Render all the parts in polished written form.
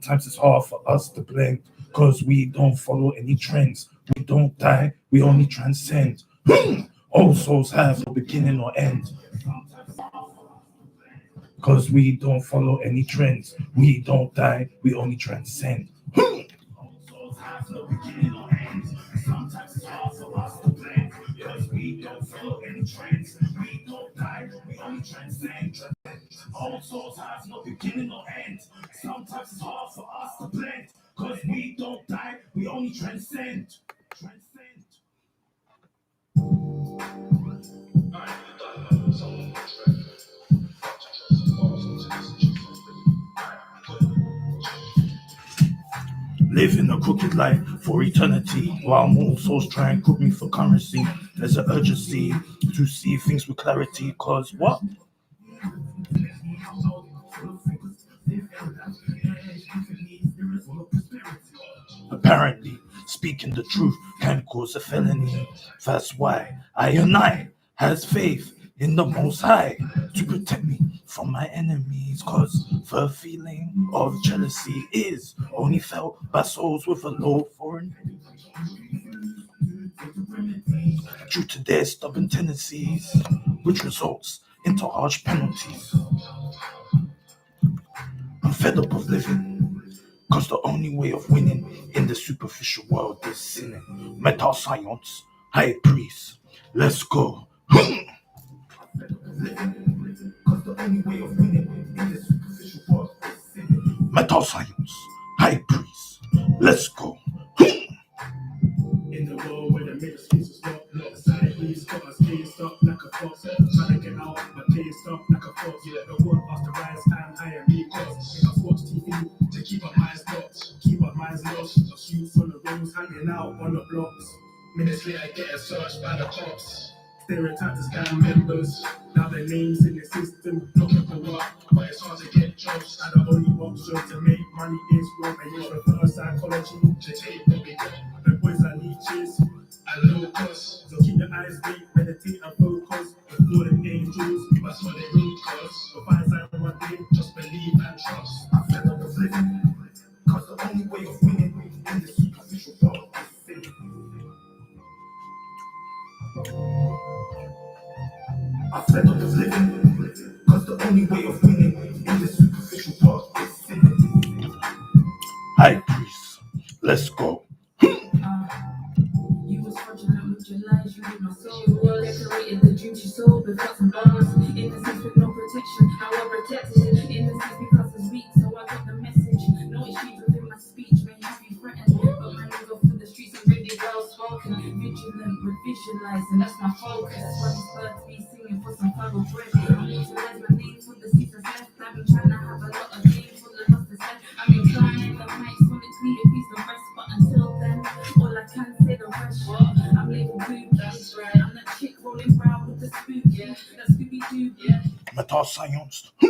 Sometimes it's hard for us to blend because we don't follow any trends. We don't die, we only transcend. All souls have no beginning or end. Because we don't follow any trends. We don't die, we only transcend. Souls have no beginning or end. Sometimes it's hard for us to blend because we don't follow any trends. We don't die, we only transcend. All souls have no beginning or end. Sometimes it's hard for us to blend because we don't die, we only transcend. Transcend. Living a crooked life for eternity, while more souls try and cook me for currency. There's an urgency to see things with clarity, cause what? Apparently, speaking the truth can cause a felony. That's why I has faith in the Most High to protect me from my enemies. Cause the feeling of jealousy is only felt by souls with a low foreign due to their stubborn tendencies, which results into harsh penalties. I'm fed up of living, cause the only way of winning in the superficial world is sinning. Metal science, high priest, let's go. Metal science, high priest, let's go. In the world where the METASCIENCE is not side, please got us caged up like a fox. Trying to get out, but caged up like a fox. The want us to rise and higher because make us watch TV to keep our minds locked, keep our minds lost. Shoots on the roads, hanging out on the blocks. Ministry, I get searched by the cops. Stereotyped as gang members. Now their names in the system, looking for work, but it's hard to get jobs. And the only option to make money is work. And use reverse psychology to take what we got. The boys are leeches at low cost. So keep your eyes deep, meditate and focus. With fallen angels, that's what they root cause. But find something one day, just believe and trust. I'm fed up of living, cause the only way of winning in the superficial world is sinning. I'm fed up of living, cause the only way of winning in the superficial world is sinning. High priest, let's go. You was fraudulent with your lies, you hit my soul. Decorated the dreams you sold with cuts and bars. Innocence with no protection, how I protected it. Innocence because it's weak, so I got the message. No issues within my speech, may have you threatened. But my nigga from the streets are really well spoken. Vigilant with visualizing, that's my focus. Why these birds be singing for some fellow bread. I utilize my name for the seasons left. I've been trying to have a lot of games for the lost is left. I've been climbing the heights sonically and peace the rest, but until then, all I can say the rest. I'm living blue, that's right. I'm that chick rolling round with the spook, yeah. That's Scooby-Doo, yeah. Metal science. I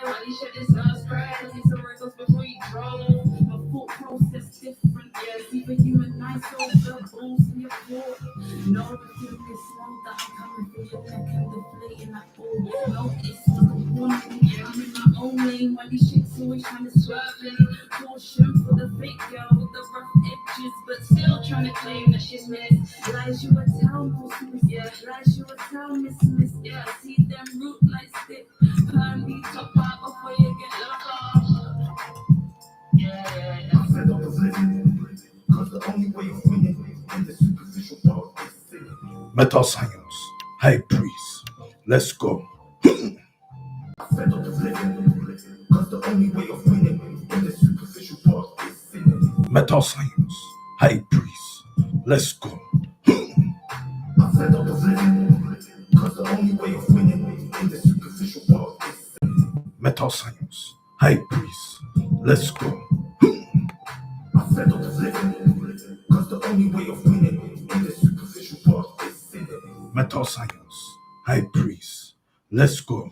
already shed this last cry. Cause these oracles before you drove. My thought process different, yeah. See the human nice soul, the balls in your throat. No, the feeling slow that I'm coming for your neck and deflating that ball. No, it's not a warning, yeah. I'm in my own lane while these chicks always trying to swerve in. Caution for the fake girl with the rough edges, but still trying to claim that she's missed. Lies you would tell, most miss, yeah. Lies you would tell, miss, yeah. See them root like stick. Candy top out before you get locked off. Yeah. I'm fed up of living, cause the only way of winning in the superficial world is sinning. Metal science, high priest, let's go. I'm fed up of living, cause the only way of winning in the superficial world is sinning. Metal science, high priest, let's go. I'm fed up of living, cause the only way of winning in the superficial world is sinning. Metal science, high priest, let's go. I'm fed up of living, cause the only way of winning in the superficial world is sinning. Metal science, high priest, let's go.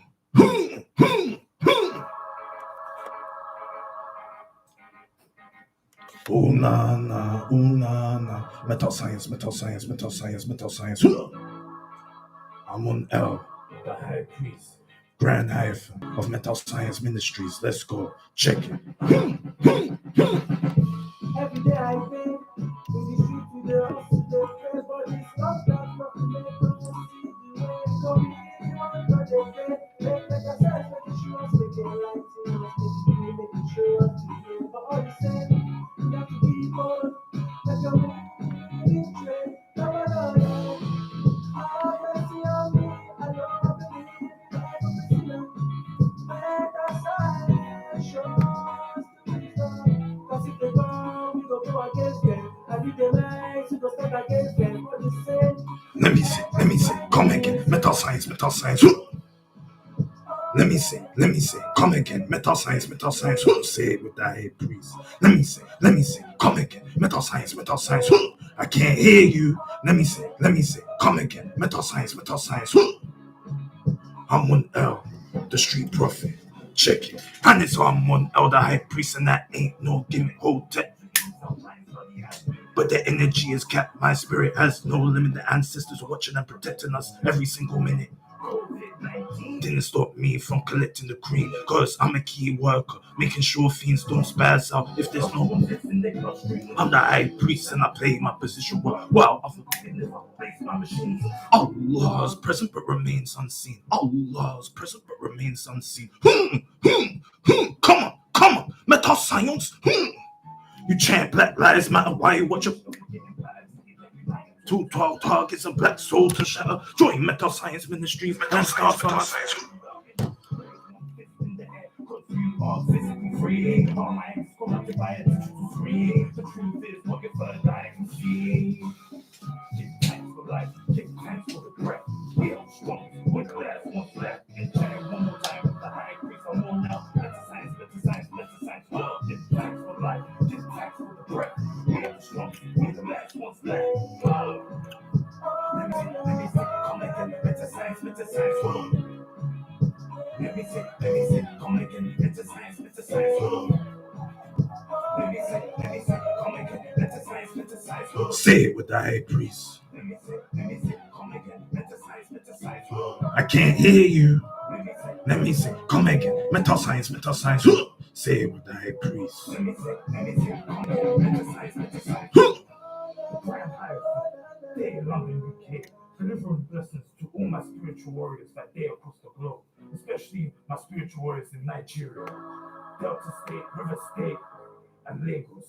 Oh na na, oh na na. Metal science, metal science, metal science, metal science. Amun the high priest, grand hyphen of Metal Science Ministries. Let's go. Check it. Let me see, come again, metal science. Let me say, come again, metal science. Say it with that head, please. Let me say, come again, metal science. I can't hear you. Let me say, come again, metal science. Amun L, the street prophet. Check it. And it's Amun L, the high priest, and that ain't no gimmick. Hold tight. But the energy is capped. My spirit has no limit. The ancestors are watching and protecting us every single minute. Didn't stop me from collecting the cream, cause I'm a key worker, making sure fiends don't spaz out if there's no one. I'm the high priest and I play my position well. Wow, Allah's present but remains unseen. Come on, metal science. You chant Black Lives Matter, why you watch your 212 targets, a black soul to shatter. Join Metal Science Ministries and start from us. Free, all my ex go out to buy it. Free, the truth is looking for a dying see. Give thanks for life, give thanks for the breath. We are strong, with the last one's left. And try one more time with the high priest. I'm on now. Metal science. Give thanks for life, give thanks for the breath. We are strong, with the last one's left. Let me say, come again, metal science. Let me say, come again, metal science. Let me say, come again, metal science. Say it with the high priest. Let me say, come again, metal science. I can't hear you. Let me say, come again, metal science. Say it with the high priest. Let me say, come again, metal science. Grand high, day long in UK. Delivering blessings to all my spiritual warriors that day across the globe, especially my spiritual warriors in Nigeria, Delta State, River State, and Lagos.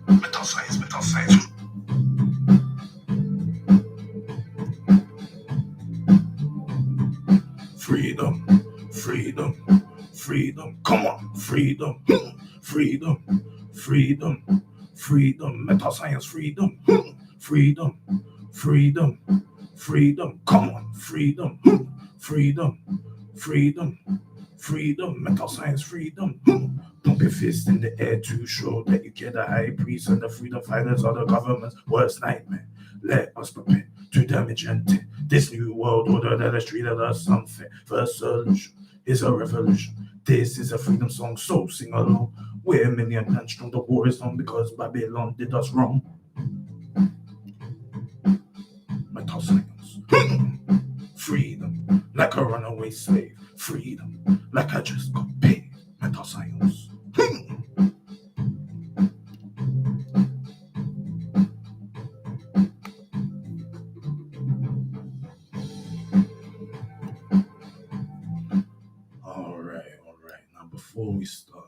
Metal science. Freedom. Come on, freedom. Metal science, freedom. Come on, freedom. Metal science, freedom. Pump your fist in the air to show that you care. The high priest and the freedom fighters are the government's worst nightmare. Let us prepare to damage and tear this new world order that has treated us unfair. First solution is a revolution. This is a freedom song, so sing along. We're a million men strong. The war is on because Babylon did us wrong. Metal science. Freedom, like a runaway slave. Freedom, like I just got paid. Metal science. Alright. Now before we start,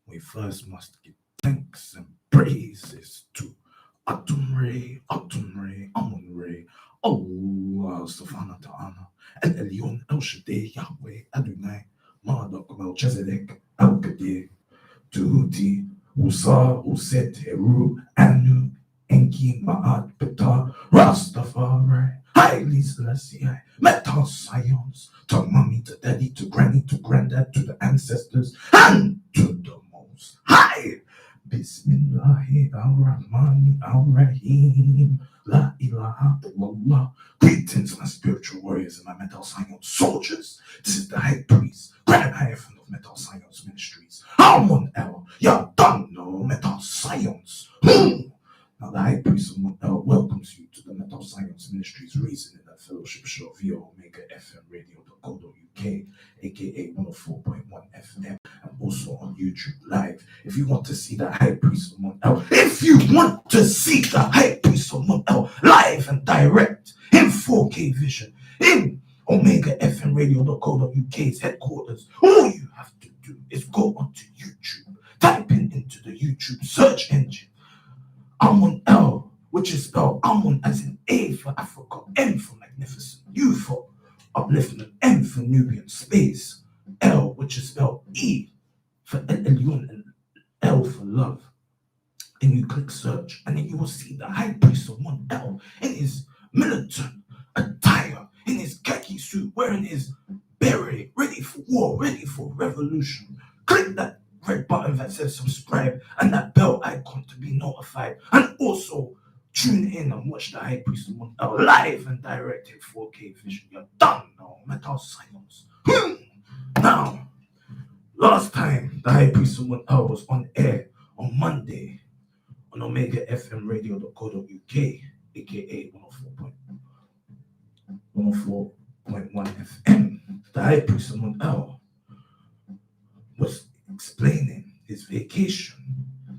we first must give thanks and praises to Amun Ray, Allah Subhanahu Ta'ala, and Elyon El Shaddai Yahweh Adonai, Marduk Melchizedek El Kadir, Tuti Usa Uset Heru Anu Enki Ma'at Peta Rastafari, Haile Selassie, Metal Science, to mommy, to daddy, to granny, to granddad, to the ancestors, and to the most high. Bismillahi ar-Rahmani ar-Rahim. La ilaha illallah. Greetings, my spiritual warriors and my metal science soldiers. This is the high priest, Grand Hyphen of Metal Science Ministries. Amun El, ya don't know metal science. Now, the High Priest of Montel welcomes you to the Metal Science Ministries Reasoning and Fellowship Show via Omega FM Radio.co.uk, aka 104.1 FM, and also on YouTube Live. If you want to see the High Priest of Montel, if you want to see the High Priest of Montel live and direct in 4K vision in Omega FM Radio.co.uk's headquarters, all you have to do is go onto YouTube, type into the YouTube search engine Amun L, which is spelled Amun as in A for Africa, M for magnificent, U for upliftment, M for Nubian, space, L, which is spelled E for Elyon and L for love. And you click search, and then you will see the High Priest of Montel in his militant attire, in his khaki suit, wearing his beret, ready for war, ready for revolution. Click that red button that says subscribe and that bell icon to be notified, and also tune in and watch the High Priest of Montel live and direct in 4K vision. You're done now, Metal Science. Now, last time the High Priest of Montel was on air on Monday on Omega FM Radio.co.uk, aka 104.1 FM. The High Priest of Montel was explaining his vacation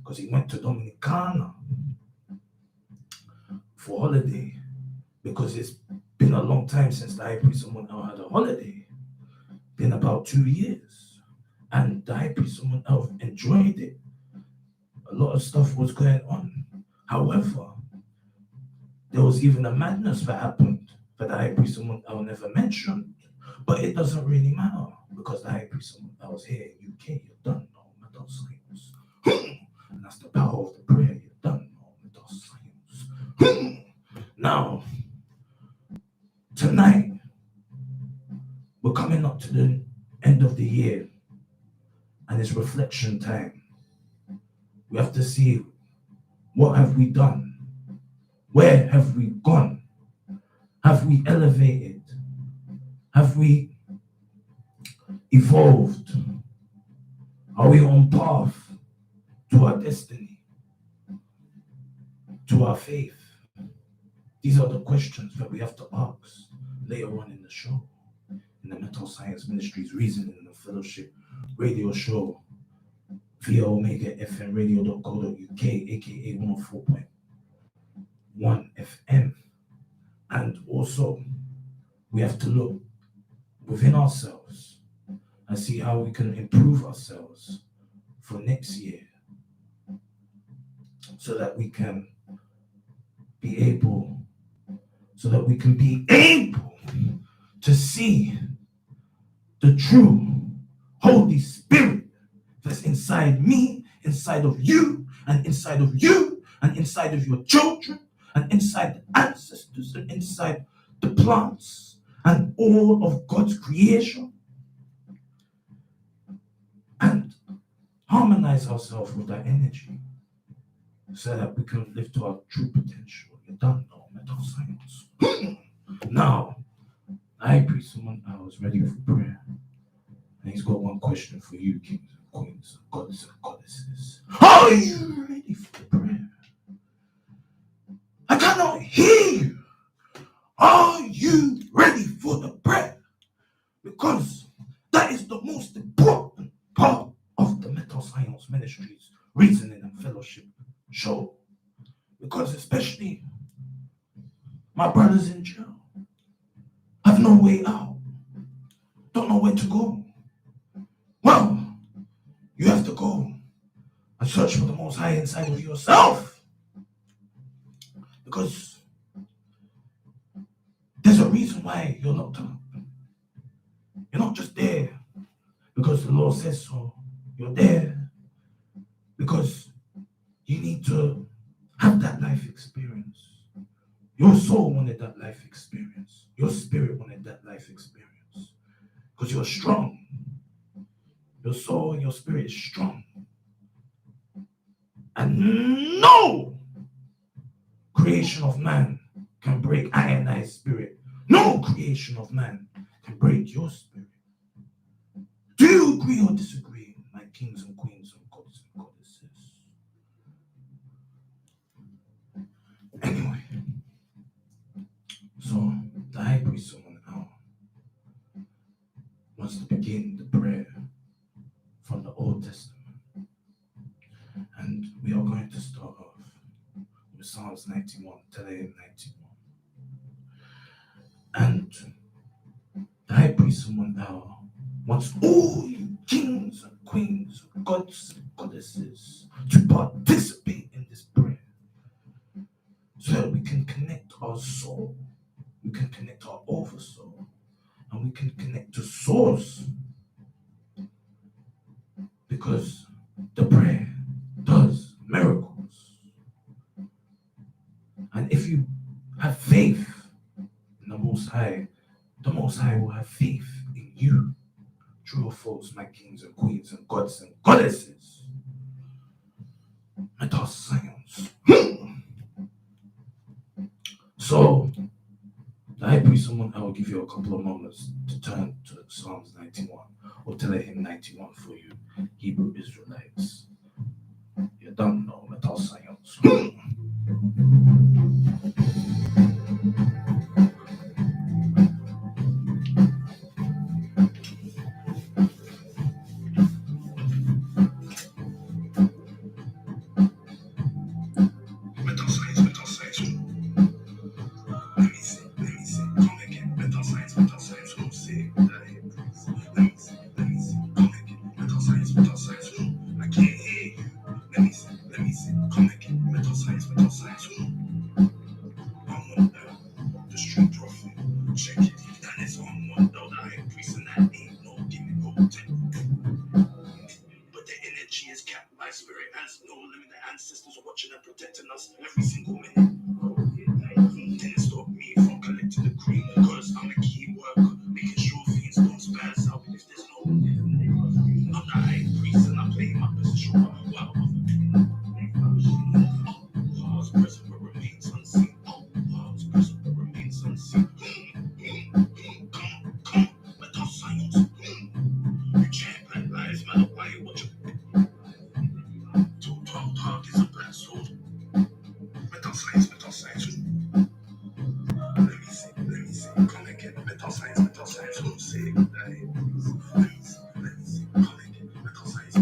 because he went to Dominicana for holiday, because it's been a long time since the High Priest of Montel had a holiday. Been about 2 years, and the High Priest of Montel enjoyed it. A lot of stuff was going on. However, there was even a madness that happened that the High Priest of Montel never mentioned, but it doesn't really matter because the High Priest of Montel was here in UK. You're done now, Metal Science. And that's the power of the prayer. You're done now, Metal Science. Now, tonight, we're coming up to the end of the year, and it's reflection time. We have to see, what have we done? Where have we gone? Have we elevated? Have we evolved? Are we on path to our destiny, to our faith? These are the questions that we have to ask later on in the show, in the Metal Science Ministries Reasoning and Fellowship radio show via Omega FM Radio.co.uk, aka 104.1 FM. And also, we have to look within ourselves and see how we can improve ourselves for next year, so that we can be able to see the true Holy Spirit that's inside me, inside of you, and inside of you, and inside of your children, and inside the ancestors, and inside the plants, and all of God's creation, and harmonize ourselves with that energy so that we can live to our true potential. You're done now, Metal Science. Now, the High Priest of Montel is ready for prayer, and he's got one question for you, kings and queens, gods and goddesses. Are you ready for the prayer? I cannot hear you. Are you ready for the prayer? Because that is the most important part of the Metal Science Ministries Reasoning and Fellowship show. Because especially my brothers in jail have no way out, don't know where to go. Well, you have to go and search for the Most High inside of yourself, because there's a reason why you're locked up. You're not just there because the Lord says so. You're there because you need to have that life experience. Your soul wanted that life experience. Your spirit wanted that life experience. Because you're strong. Your soul and your spirit is strong. And no creation of man can break ionized spirit. No creation of man can break your spirit. Do you agree or disagree, my kings and queens and gods and goddesses? us to begin the prayer from the Old Testament. And we are going to start off with Psalms 91, Tehillim 91. And the high priest someone now wants all you kings and queens, gods and goddesses to participate in this prayer so that we can connect our soul, we can connect our oversoul, and we can connect to source. Because the prayer does miracles. And if you have faith in the Most High will have faith in you. True or false, my kings and queens and gods and goddesses. METASCIENCE. So, the high priest, someone I will give you a couple of moments to turn to Psalms 91 or Tehillim 91 for you, Hebrew Israelites. You don't know METASCIENCE. Ancestors are watching and protecting us every single minute. Didn't stop me from collecting the cream, cause I'm a key worker, making sure things don't spaz out if there's no. I'm the high priest and I play my position. Wow. Past, present, but remains unseen. Past, present, but remains unseen. Come, METASCIENCE. You chant black lives matter why you watch it. Talk is a black soul. METASCIENCE. Let me see. Come again. METASCIENCE. Who say that? Let me see. Come again. METASCIENCE.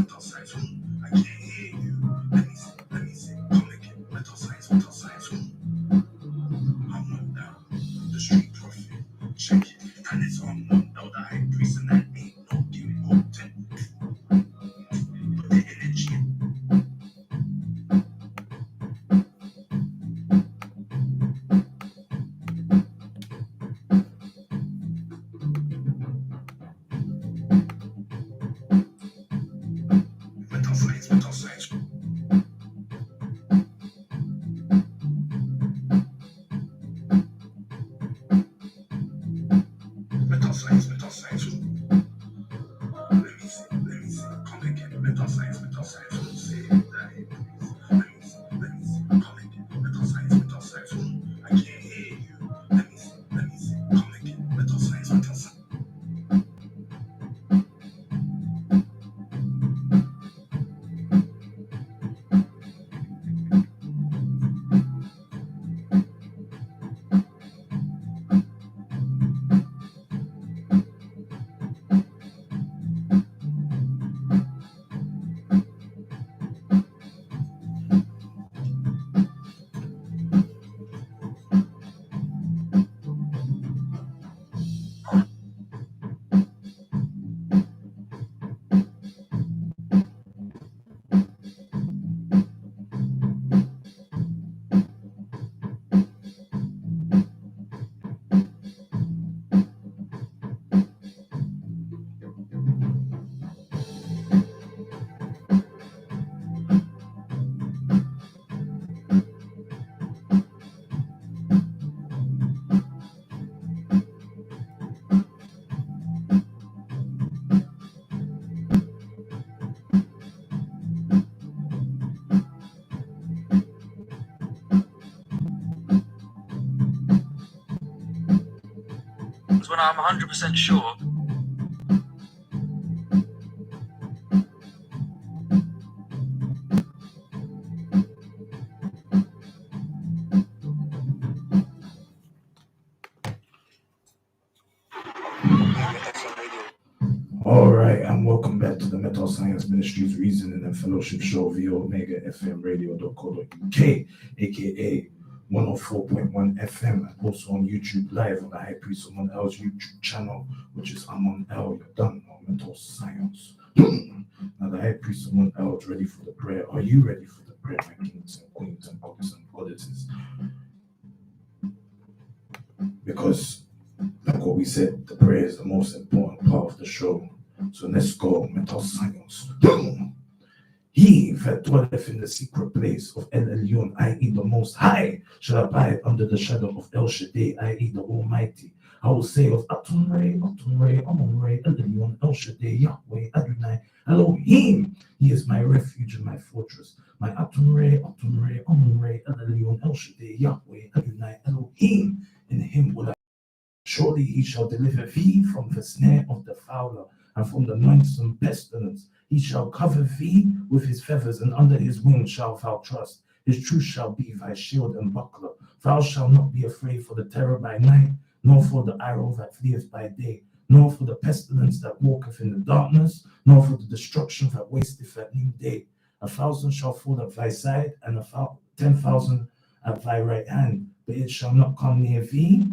I can't hear you. Let me see. Come again. METASCIENCE. I'm not down. The street prophet. Check it. And it's on one. Now the high priest and that ain't no giving hope to. But the energy. METASCIENCE. METASCIENCE. Let me see. Come again. METASCIENCE. Who say that? Let me see. Come again. METASCIENCE. I can't hear you. Let me see. Come again. METASCIENCE. When I'm 100% sure. And welcome back to the Metal Science Ministries Reasoning and Fellowship Show via Omega FM Radio.co.uk, aka 104.1 FM, and also on YouTube Live on the High Priest Amun L's YouTube channel, which is Amun L. You're done on Mental Science. Now, the High Priest Amun L is ready for the prayer. Are you ready for the prayer, my kings and queens and gods and goddesses? Because, like what we said, the prayer is the most important part of the show. So let's go, Mental Science. He that dwelleth in the secret place of El Elyon, i.e. the Most High, shall abide under the shadow of El Shaddai, i.e. the Almighty. I will say of Amun-Re, Amun-Re, Amun-Re, El Elyon, El Shaddai, Yahweh, Adonai, Elohim. He is my refuge and my fortress. My Amun-Re, Amun-Re, Amun-Re, El Elyon, El Shaddai, Yahweh, Adonai, Elohim. In him will I. Surely he shall deliver thee from the snare of the fowler and from the noisome pestilence. He shall cover thee with his feathers, and under his wings shalt thou trust. His truth shall be thy shield and buckler. Thou shalt not be afraid for the terror by night, nor for the arrow that fleeth by day, nor for the pestilence that walketh in the darkness, nor for the destruction that wasteth at noonday. 1,000 shall fall at thy side, and 10,000 at thy right hand, but it shall not come near thee.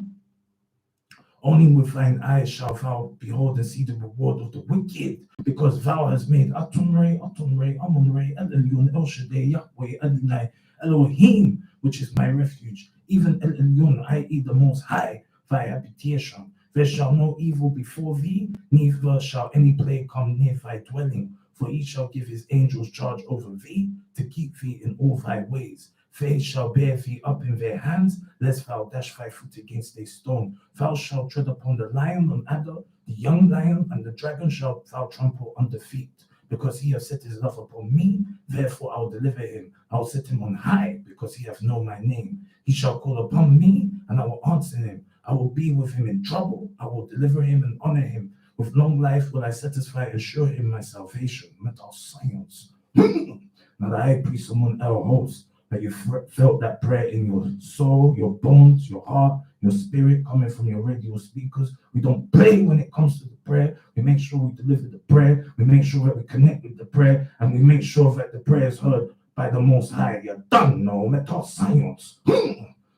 Only with thine eyes shalt thou behold and see the reward of the wicked, because thou hast made Amun-Re, Amun-Re, Amun-Re, El Elyon, El Shaddai, Yahweh, Adonai, Elohim, which is my refuge, even El Elyon, i.e. the Most High, thy habitation. There shall no evil befall thee, neither shall any plague come near thy dwelling, for he shall give his angels charge over thee, to keep thee in all thy ways. They shall bear thee up in their hands, lest thou dash thy foot against a stone. Thou shalt tread upon the lion and adder, the young lion, and the dragon shalt thou trample under feet. Because he has set his love upon me, therefore I will deliver him. I will set him on high, because he hath known my name. He shall call upon me, and I will answer him. I will be with him in trouble. I will deliver him and honor him. With long life will I satisfy and show him my salvation. Mental Science. Now the High Priest Amun L host, that you felt that prayer in your soul, your bones, your heart, your spirit coming from your radio speakers. We don't play when it comes to the prayer. We make sure we deliver the prayer. We make sure that we connect with the prayer, and we make sure that the prayer is heard by the Most High. You're done now. Mental Science.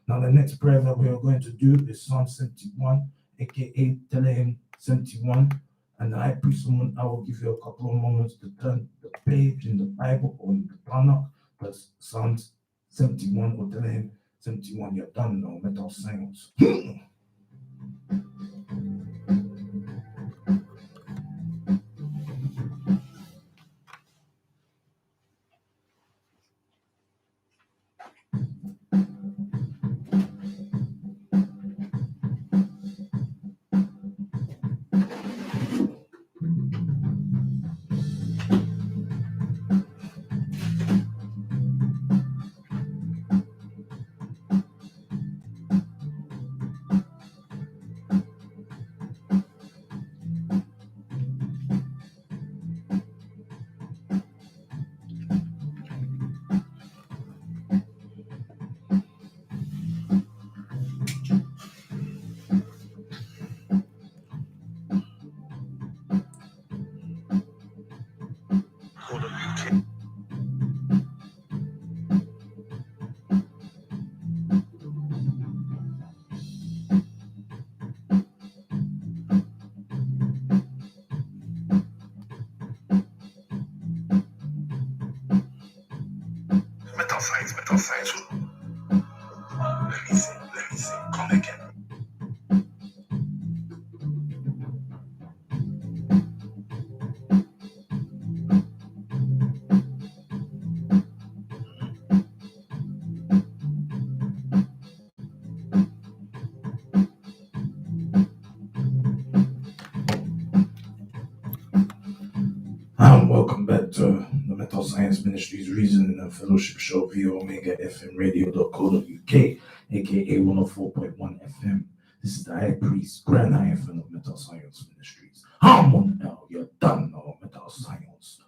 Now the next prayer that we are going to do is Psalm 71, aka Telehim 71. And the High Priest, I will give you a couple of moments to turn the page in the Bible or in the Tanakh. But Psalms 71 or Telehim 71, you're done now. Mental Science. Mental Science. Let me see. Come again. Welcome back to the Mental Science Ministries Reasoning and Fellowship Show via Omega FM Radio.co.uk, aka 104.1 FM. This is the High Priest, Grand Hyphen of Mental Science Ministries. Amun L. You're done now, Mental Science.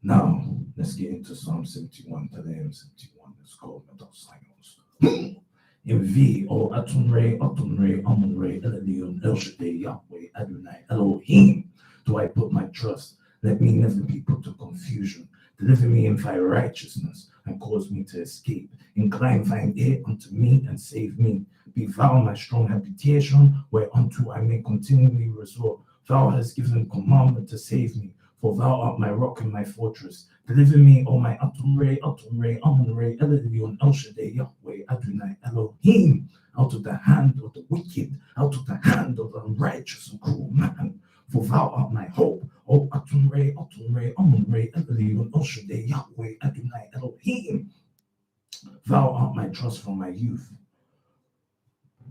Now, let's get into Psalm 71, Telehim 71. Let's go, Mental Science. In thee, O Amun-Re, Amun-Re, Amun-Re, El Elyon, El Shaddai, Yahweh, Adonai, Elohim. do I put my trust. Let me never be put to confusion. Deliver me in thy righteousness and cause me to escape. Incline thine ear unto me and save me. Be thou my strong habitation, whereunto I may continually resort. Thou hast given commandment to save me, for thou art my rock and my fortress. Deliver me, O my Atum Amun Re, Elyon, El Shaddai, Yahweh, Adonai, Elohim, out of the hand of the wicked, out of the hand of the unrighteous and cruel man. For thou art my hope, O Atum Amun Re, Elyon, El Shaddai, Yahweh, Adonai, Elohim. Thou art my trust from my youth.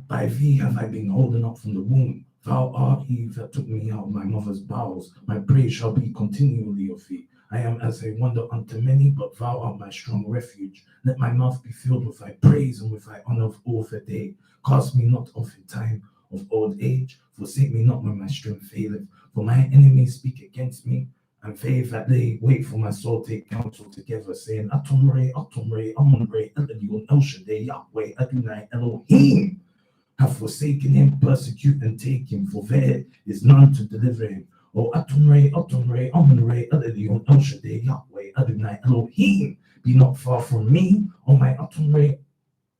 By thee have I been holden up from the womb. Thou art he that took me out of my mother's bowels. My praise shall be continually of thee. I am as a wonder unto many, but thou art my strong refuge. Let my mouth be filled with thy praise and with thy honor of all the day. Cast me not off in time of old age. Forsake me not when my strength faileth. For my enemies speak against me, and they that lay wait for my soul take counsel together, saying, Atum Re, Amun Re, Elyon, El Shaddai, Yahweh, Adonai, Elohim have forsaken him, persecute and take him, for there is none to deliver him. O Atum Re, Amun Re, Elyon, El Shaddai, Yahweh, Adonai, Elohim, be not far from me, O my Atum Re,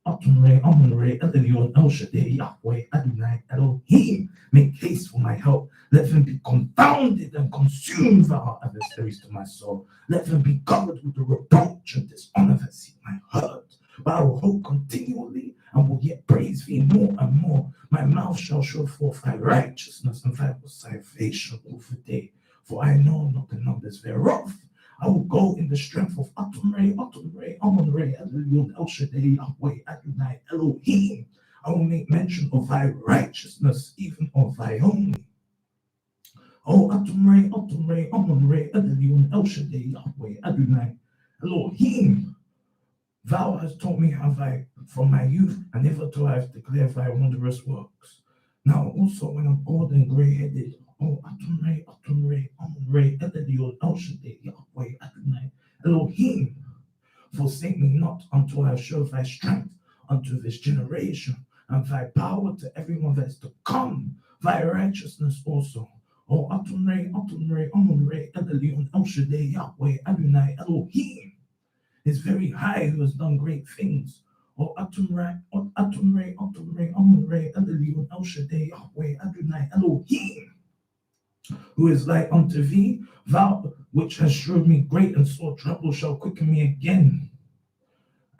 Amun Re, Elyon, El Shaddai, Yahweh, Adonai, Elohim, make haste for my help. Let them be confounded and consumed, thou art adversaries to my soul. Let them be covered with the reproach and dishonor that seek my hurt. But I will hope continually and will yet praise thee more and more. My mouth shall show forth thy righteousness and thy salvation all the day. For I know not the numbers thereof. I will go in the strength of Atum Re, Amun Re, Elyon, El Shaddai, Yahweh, Adonai, Elohim. I will make mention of thy righteousness, even of thy only. O Atum Re, Amun Re, Elyon, El Shaddai, Yahweh, Adonai, Elohim. Thou hast taught me how thy from my youth, and hitherto I have declared thy wondrous works. Now also when I'm old and grey-headed, O Atum Re, Amun Re, Elyon, El Shaddai, Yahweh, Adonai, Elohim, forsake me not until I have showed thy strength unto this generation, and thy power to everyone that is to come, thy righteousness also. O Atum Re, Amun Re, Elyon, El Shaddai, Yahweh, Adonai, Elohim, is very high who has done great things. O Atum Re, Amun Re, Elyon, El Shaddai, Yahweh, Adonai, Elohim, who is like unto thee, thou which hast showed me great and sore trouble shall quicken me again,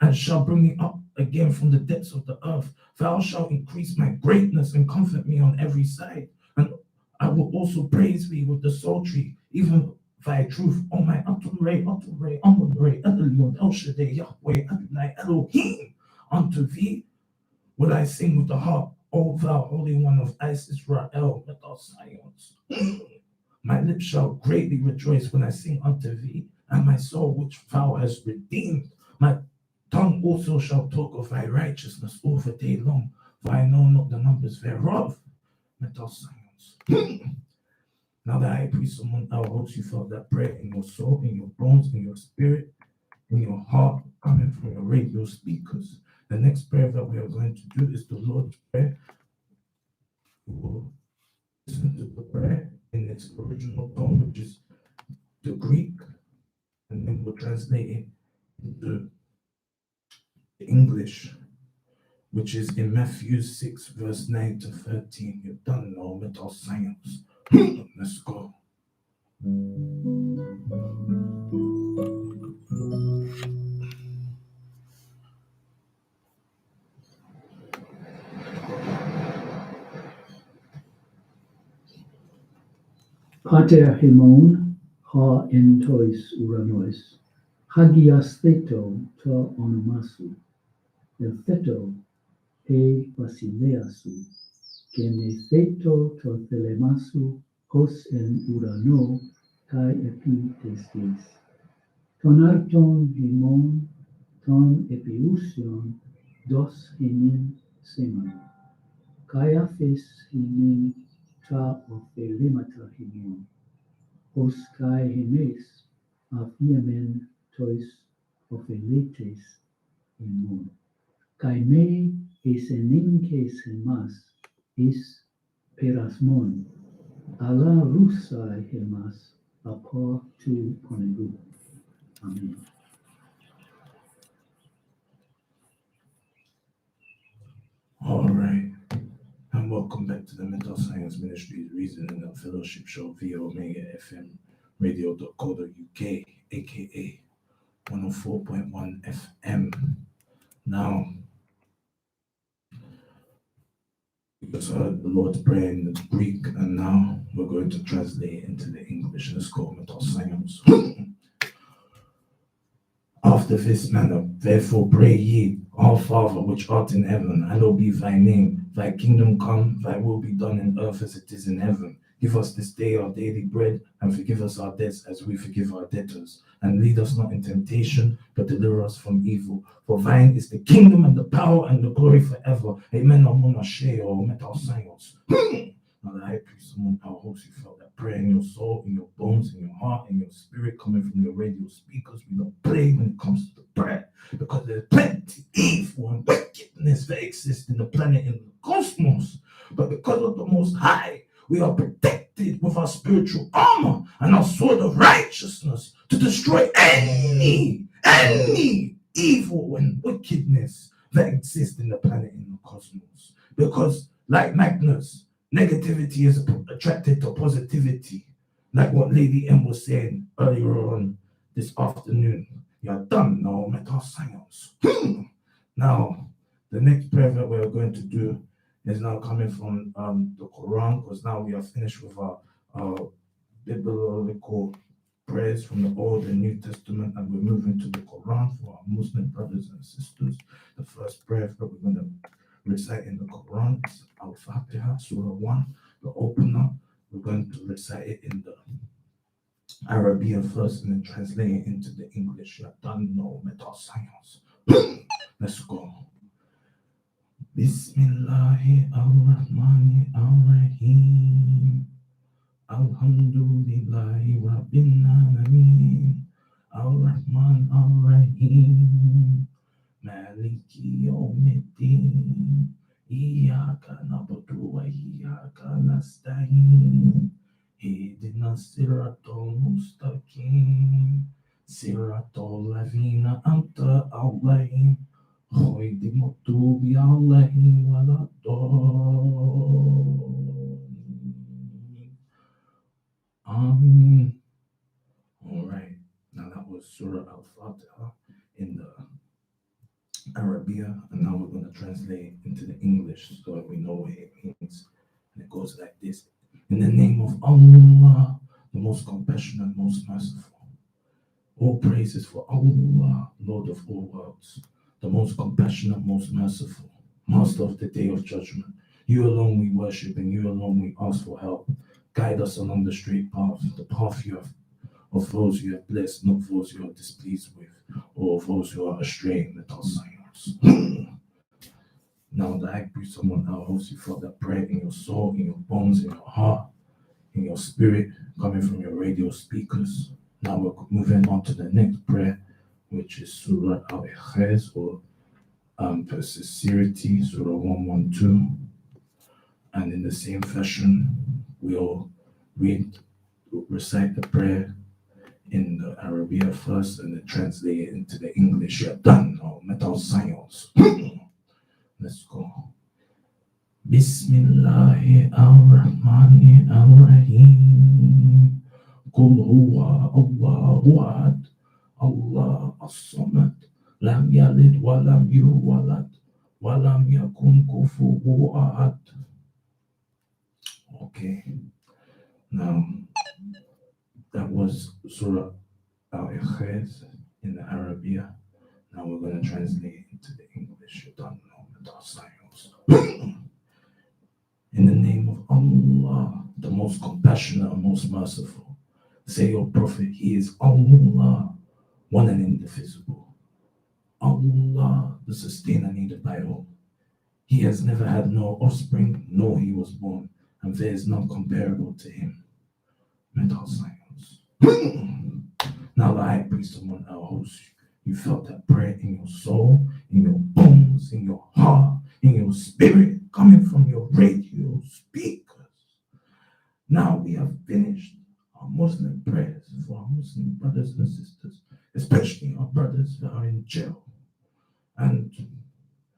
and shall bring me up again from the depths of the earth. Thou shalt increase my greatness and comfort me on every side. And I will also praise thee with the psaltery, even thy truth, O my Atum Re, Amun Re, Elyon, El Shaddai, Yahweh, Adonai, Elohim. Unto thee will I sing with the harp, O thou Holy One of Israel, METASCIENCE. My lips shall greatly rejoice when I sing unto thee, and my soul which thou hast redeemed. My tongue also shall talk of thy righteousness all the day long, for I know not the numbers thereof. METASCIENCE. Now the high priest Amun, I hope you felt that prayer in your soul, in your bones, in your spirit, in your heart, coming from your radio speakers. The next prayer that we are going to do is the Lord's Prayer. We will listen to the prayer in its original tone, which is the Greek, and then we'll translate it into English, which is in Matthew 6, verse 9 to 13. You don't know mental science. Let's go. Pater himon ha en tois uranois, hagias theto ta onomasu, el theto he basileasu, gene theto ta thelemasu, hos en urano, kai epi testis. Ton arton himon, ton epiusion, dos himin seman, kai aphes himin ta ophelimata himon, os kai himes afiamen tois opheletes himon. Kai me is eninques hemas is perasmon, Allah rusai hemas apa tu ponegu. Amen. All right. And welcome back to the Mental Science Ministries Reasoning and Fellowship Show via Omega FM radio.co.uk, aka 104.1 FM. Now, we just heard the Lord's Prayer in the Greek, and now we're going to translate into the English. Let's go, Mental Science. After this manner, therefore pray ye, Our Father which art in heaven, hallowed be thy name. Thy kingdom come, thy will be done in earth as it is in heaven. Give us this day our daily bread, and forgive us our debts as we forgive our debtors. And lead us not in temptation, but deliver us from evil. For thine is the kingdom and the power and the glory forever. Amen. Amun or Metal Science. Now that I pray someone our host, you felt that prayer in your soul, in your bones, in your heart, in your spirit, coming from your radio speakers. We don't play when it comes to the prayer, because there's plenty evil and wickedness that exists in the planet and the cosmos. But because of the Most High, we are protected with our spiritual armor and our sword of righteousness to destroy any evil and wickedness that exists in the planet and the cosmos. Because, like magnets, negativity is attracted to positivity. Like what Lady M was saying earlier on this afternoon. You're done now, Meta Science. Now, the next prayer that we're going to do is now coming from the Quran, because now we are finished with our biblical prayers from the Old and New Testament, and we're moving to the Quran for our Muslim brothers and sisters. The first prayer that we're going to recite in the Quran is Al-Fatiha, Surah 1, the opener. We're going to recite it in the Arabic first and then translate it into the English. You have done no Meta Science. Let's go. Bismillahi ar-Rahmani ar-Rahim. Alhamdulillahi Rabbil Alameen. Ar-Rahman ar-Rahim. Maliki Yawmiddin. Iyyaka na'budu wa iyyaka nasta'in. Ihdina siratal mustaqim. Siratal ladhina an'amta alayhim. غير المغضوب عليهم ولا الضالين. Amen. All right. Now that was Surah Al-Fatiha in the Arabic, and now we're going to translate into the English so that we know what it means. And it goes like this: in the name of Allah, the most compassionate, most merciful. All praises for Allah, Lord of all worlds, the most compassionate, most merciful, Master of the Day of Judgment. You alone we worship, and you alone we ask for help. Guide us along the straight path, the path you have of those you have blessed, not those you are displeased with, or of those who are astray in the science. Now that I pray someone else, host, you felt that prayer in your soul, in your bones, in your heart, in your spirit, coming from your radio speakers. Now we're moving on to the next prayer, which is Surah Al-Ikhlas, or Sincerity, Surah 112. And in the same fashion, we'll recite the prayer in the Arabic first and then translate it into the English. You're done now, Metal Science. Let's go. Bismillahi ar-Rahmani ar-Rahim. Qul huwa Allahu ahad. Allah as-Samad. Lam yalid wa lam yulad wa lam yakun kufuwan ahad. Okay. Now, that was Surah Al-Ikhlas in the Arabic. Now we're going to translate into the English. You don't know the science. In the name of Allah, the most compassionate and most merciful. Say, O Prophet, He is Allah, one and indivisible. Allah, the sustainer needed by all. He has never had no offspring, nor he was born, and there is none comparable to him. Mental science. Now that I pray someone our host, you felt that prayer in your soul, in your bones, in your heart, in your spirit, coming from your radio speakers. Now we have finished our Muslim prayers for our Muslim brothers and sisters, especially our brothers that are in jail. And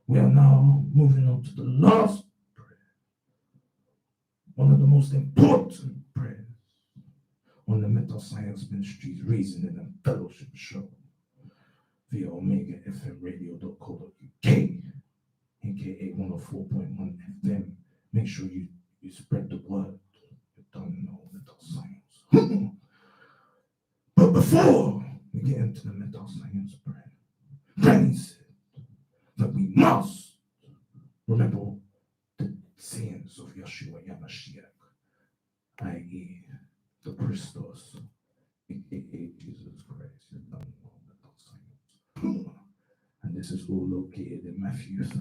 we are now moving on to the last prayer, one of the most important prayers on the Mental Science Ministries Reasoning and Fellowship Show via Omega FM Radio.co.uk, aka 104.1 FM. Make sure you spread the word. You don't know mental science. But before we get into the mental science prayer, Granny said that we must remember the sayings of Yeshua Yamashiach, i.e. the Christos, aka Jesus Christ. You don't know mental science. And this is all located in Matthew 5.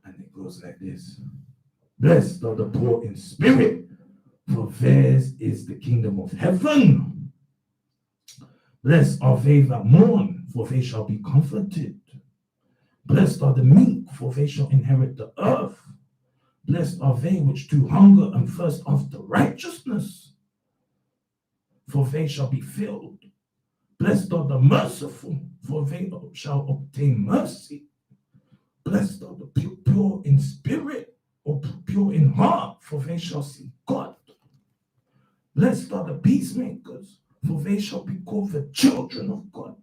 And it goes like this. Blessed are the poor in spirit, for theirs is the kingdom of heaven. Blessed are they that mourn, for they shall be comforted. Blessed are the meek, for they shall inherit the earth. Blessed are they which do hunger and thirst after righteousness, for they shall be filled. Blessed are the merciful, for they shall obtain mercy. Blessed are the pure in spirit, or pure in heart, for they shall see God. Blessed are the peacemakers, for they shall be called the children of God.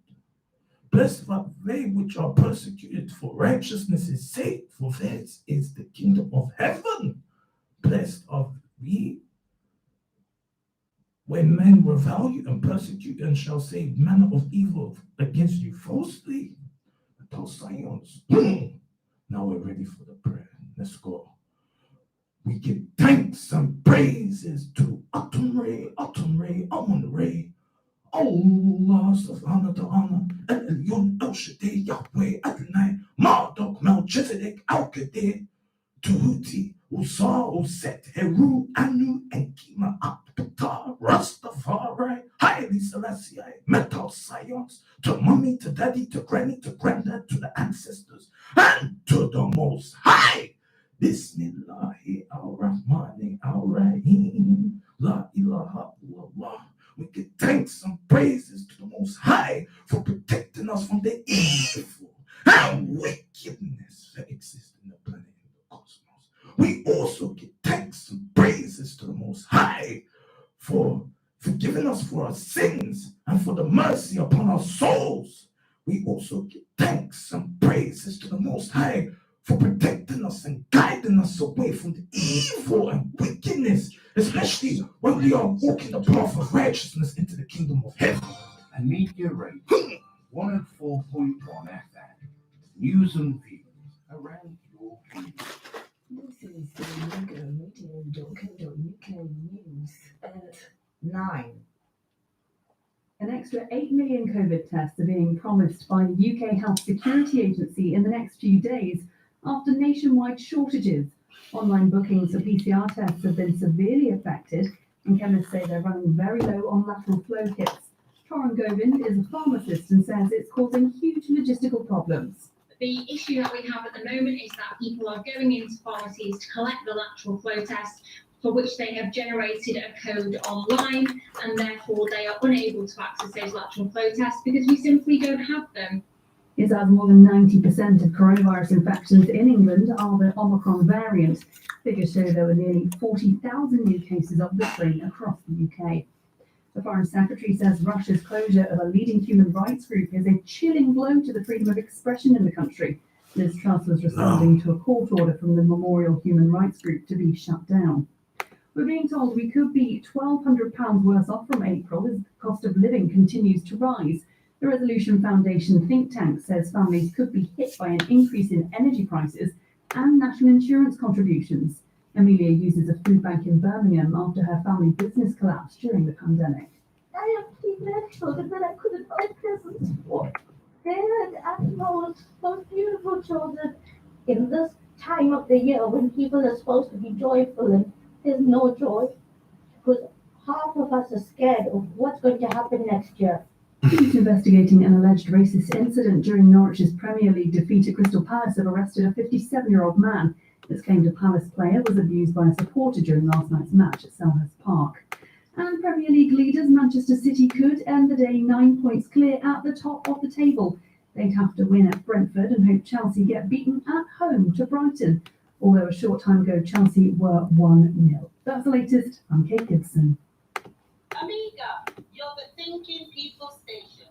Blessed are they which are persecuted for righteousness' sake, for theirs is the kingdom of heaven. Blessed are we when men revile you and persecute and shall say manner of evil against you falsely. Those science. Now we're ready for the prayer. Let's go. We give thanks and praises to Amun, Allah subhanahu wa ta'ala, El-Elyon, El-Shaddai, Yahweh, Adonai, Marduk, Melchizedek, Al-Qadir, Tuhuti, Usa, Uset, Heru, Anu, Enkima, Aptar, Rastafari, Haile Selassie, Metal Science, to mommy, to daddy, to granny, to granddad, to the ancestors, and to the Most High. Bismillahi ar-Rahmani ar-Rahim. La ilaha illallah. We give thanks and praises to the Most High for protecting us from the evil and wickedness that exists in the planet and the cosmos. We also give thanks and praises to the Most High for forgiving us for our sins and for the mercy upon our souls. We also give thanks and praises to the Most High for protecting us and guiding us away from the evil and wickedness, especially when we are walking the path of righteousness into the kingdom of heaven. And media rate 104.1 FM. News and views around your community. This is radio.co.uk news at 9. An extra 8 million COVID tests are being promised by the UK Health Security Agency in the next few days after nationwide shortages. Online bookings for PCR tests have been severely affected, and chemists say they're running very low on lateral flow kits. Toran Govind is a pharmacist and says it's causing huge logistical problems. The issue that we have at the moment is that people are going into pharmacies to collect the lateral flow test, for which they have generated a code online, and therefore they are unable to access those lateral flow tests because we simply don't have them. It says more than 90% of coronavirus infections in England are the Omicron variant. Figures show there were nearly 40,000 new cases of the strain across the UK. The Foreign Secretary says Russia's closure of a leading human rights group is a chilling blow to the freedom of expression in the country. Liz Truss was responding to a court order from the Memorial Human Rights Group to be shut down. We're being told we could be £1,200 worse off from April as the cost of living continues to rise. The Resolution Foundation think tank says families could be hit by an increase in energy prices and national insurance contributions. Amelia uses a food bank in Birmingham after her family business collapsed during the pandemic. I have 3 grandchildren that I couldn't buy presents for. They're most beautiful children in this time of the year when people are supposed to be joyful and there's no joy because half of us are scared of what's going to happen next year. Police investigating an alleged racist incident during Norwich's Premier League defeat at Crystal Palace have arrested a 57-year-old man. This Cambridge Palace player was abused by a supporter during last night's match at Selhurst Park. And Premier League leaders Manchester City could end the day 9 points clear at the top of the table. They'd have to win at Brentford and hope Chelsea get beaten at home to Brighton. Although a short time ago Chelsea were 1-0. That's the latest. I'm Kate Gibson. Amiga, you're the Thinking People Station.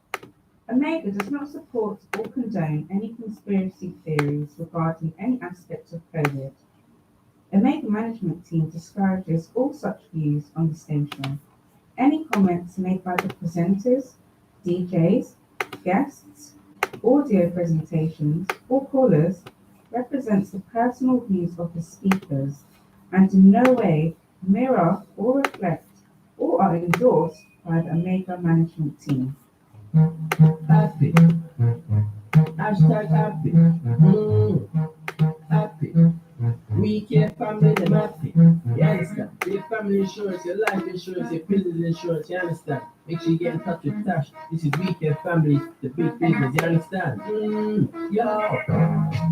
Omega does not support or condone any conspiracy theories regarding any aspect of COVID. Omega management team discourages all such views on the station. Any comments made by the presenters, DJs, guests, audio presentations, or callers represents the personal views of the speakers and in no way mirror or reflect or are endorsed by the Omega management team. Happy. Hashtag happy. Happy. We care family, them happy. You understand? Your family insurance, your life insurance, your business insurance, you understand? Make sure you get in touch with Tash. This is We Care Family, the big business, you understand? Yo.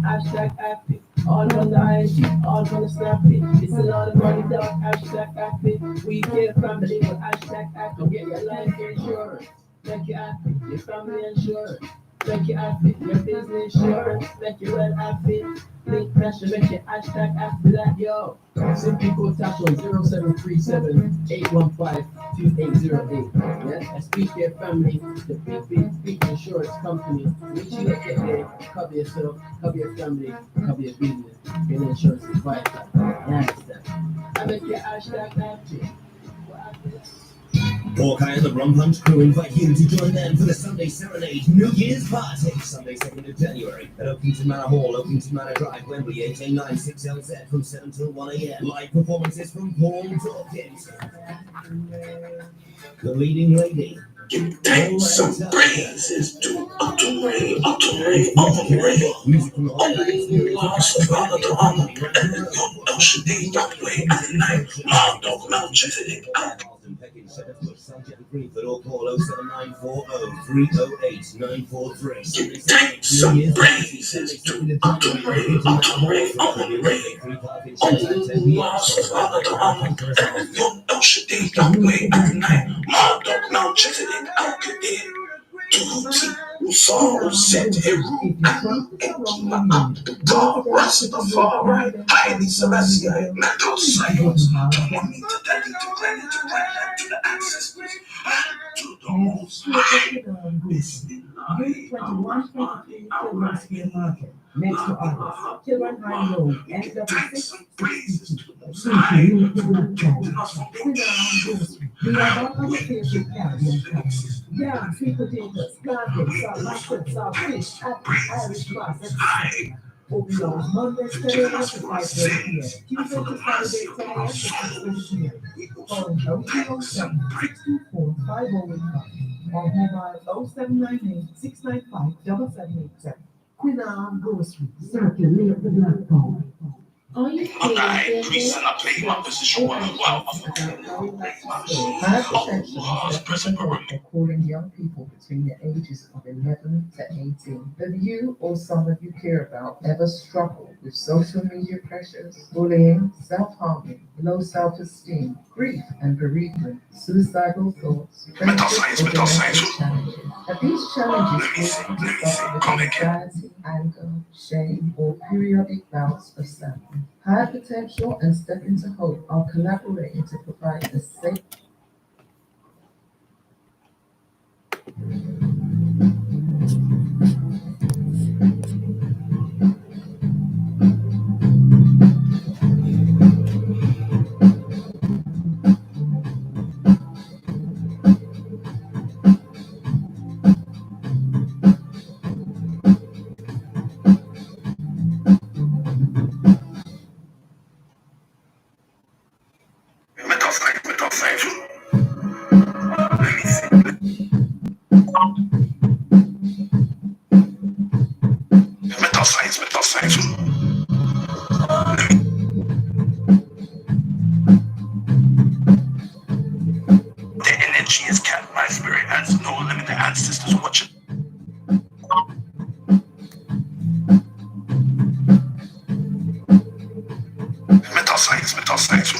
Hashtag happy. All on the IG, all on the snappy. It's a lot of money down. Hashtag happy. We Care Family, but hashtag happy. Get your life insurance. Make you happy, your family insurance. Make you happy, your business insurance. Make you well happy. Link pressure, make you hashtag happy that yo. Simply call Tash on 0737 815 2808. Yeah, that's Care Family, the big insurance company. Make sure you get there, cover yourself, cover your family, cover your business. Your insurance is vital. You understand? I make you hashtag happy. Hawkeye and the Rum Punch crew invite you to join them for the Sunday Serenade New Year's Party, Sunday 2nd of January at Oakington Manor Hall, Oakington Manor Drive, Wembley, 889-6LZ from 7 till 1 a.m. Live performances from Paul Dawkins, the leading lady. Give thanks and praises to Amun, music from the last father to honor, no shade, not way, hard dog, Melchizedek. But all call 07940-308-943. Give thanks and praises to Amun, last father to honor, no shade, not way, hard dog, Melchizedek. Saul said, God, Rastafari, Haile Selassie, Metal Silence, to the ancestors, to the Most High. Next to others, Children High Road, NW6, we are one of the favorite Caribbean countries. Yams, sweet potatoes, plantains, salt mustard, salt fish, apple, Irish grass, etc. Open doors Mondays, Thursdays to 5:30 p.m. Tuesday to Saturday, 10 a.m. to 6:30 p.m. Calling 0307 624 5085 or mobile 0798 695 7787. Quinnan Grocery, circulate the black phone. Are you Please and I play my position well. For calling young people between the ages of 11 to 18. Have you or someone you care about ever struggled with social media pressures, bullying, self-harming, low self-esteem, grief and bereavement, suicidal thoughts, friendship or domestic challenges? Have these challenges caused you to suffer with anxiety, anger, shame, or periodic bouts of sadness? High Potential and Step Into Hope are collaborating to provide a safe Metal 5. METASCIENCE, METASCIENCE.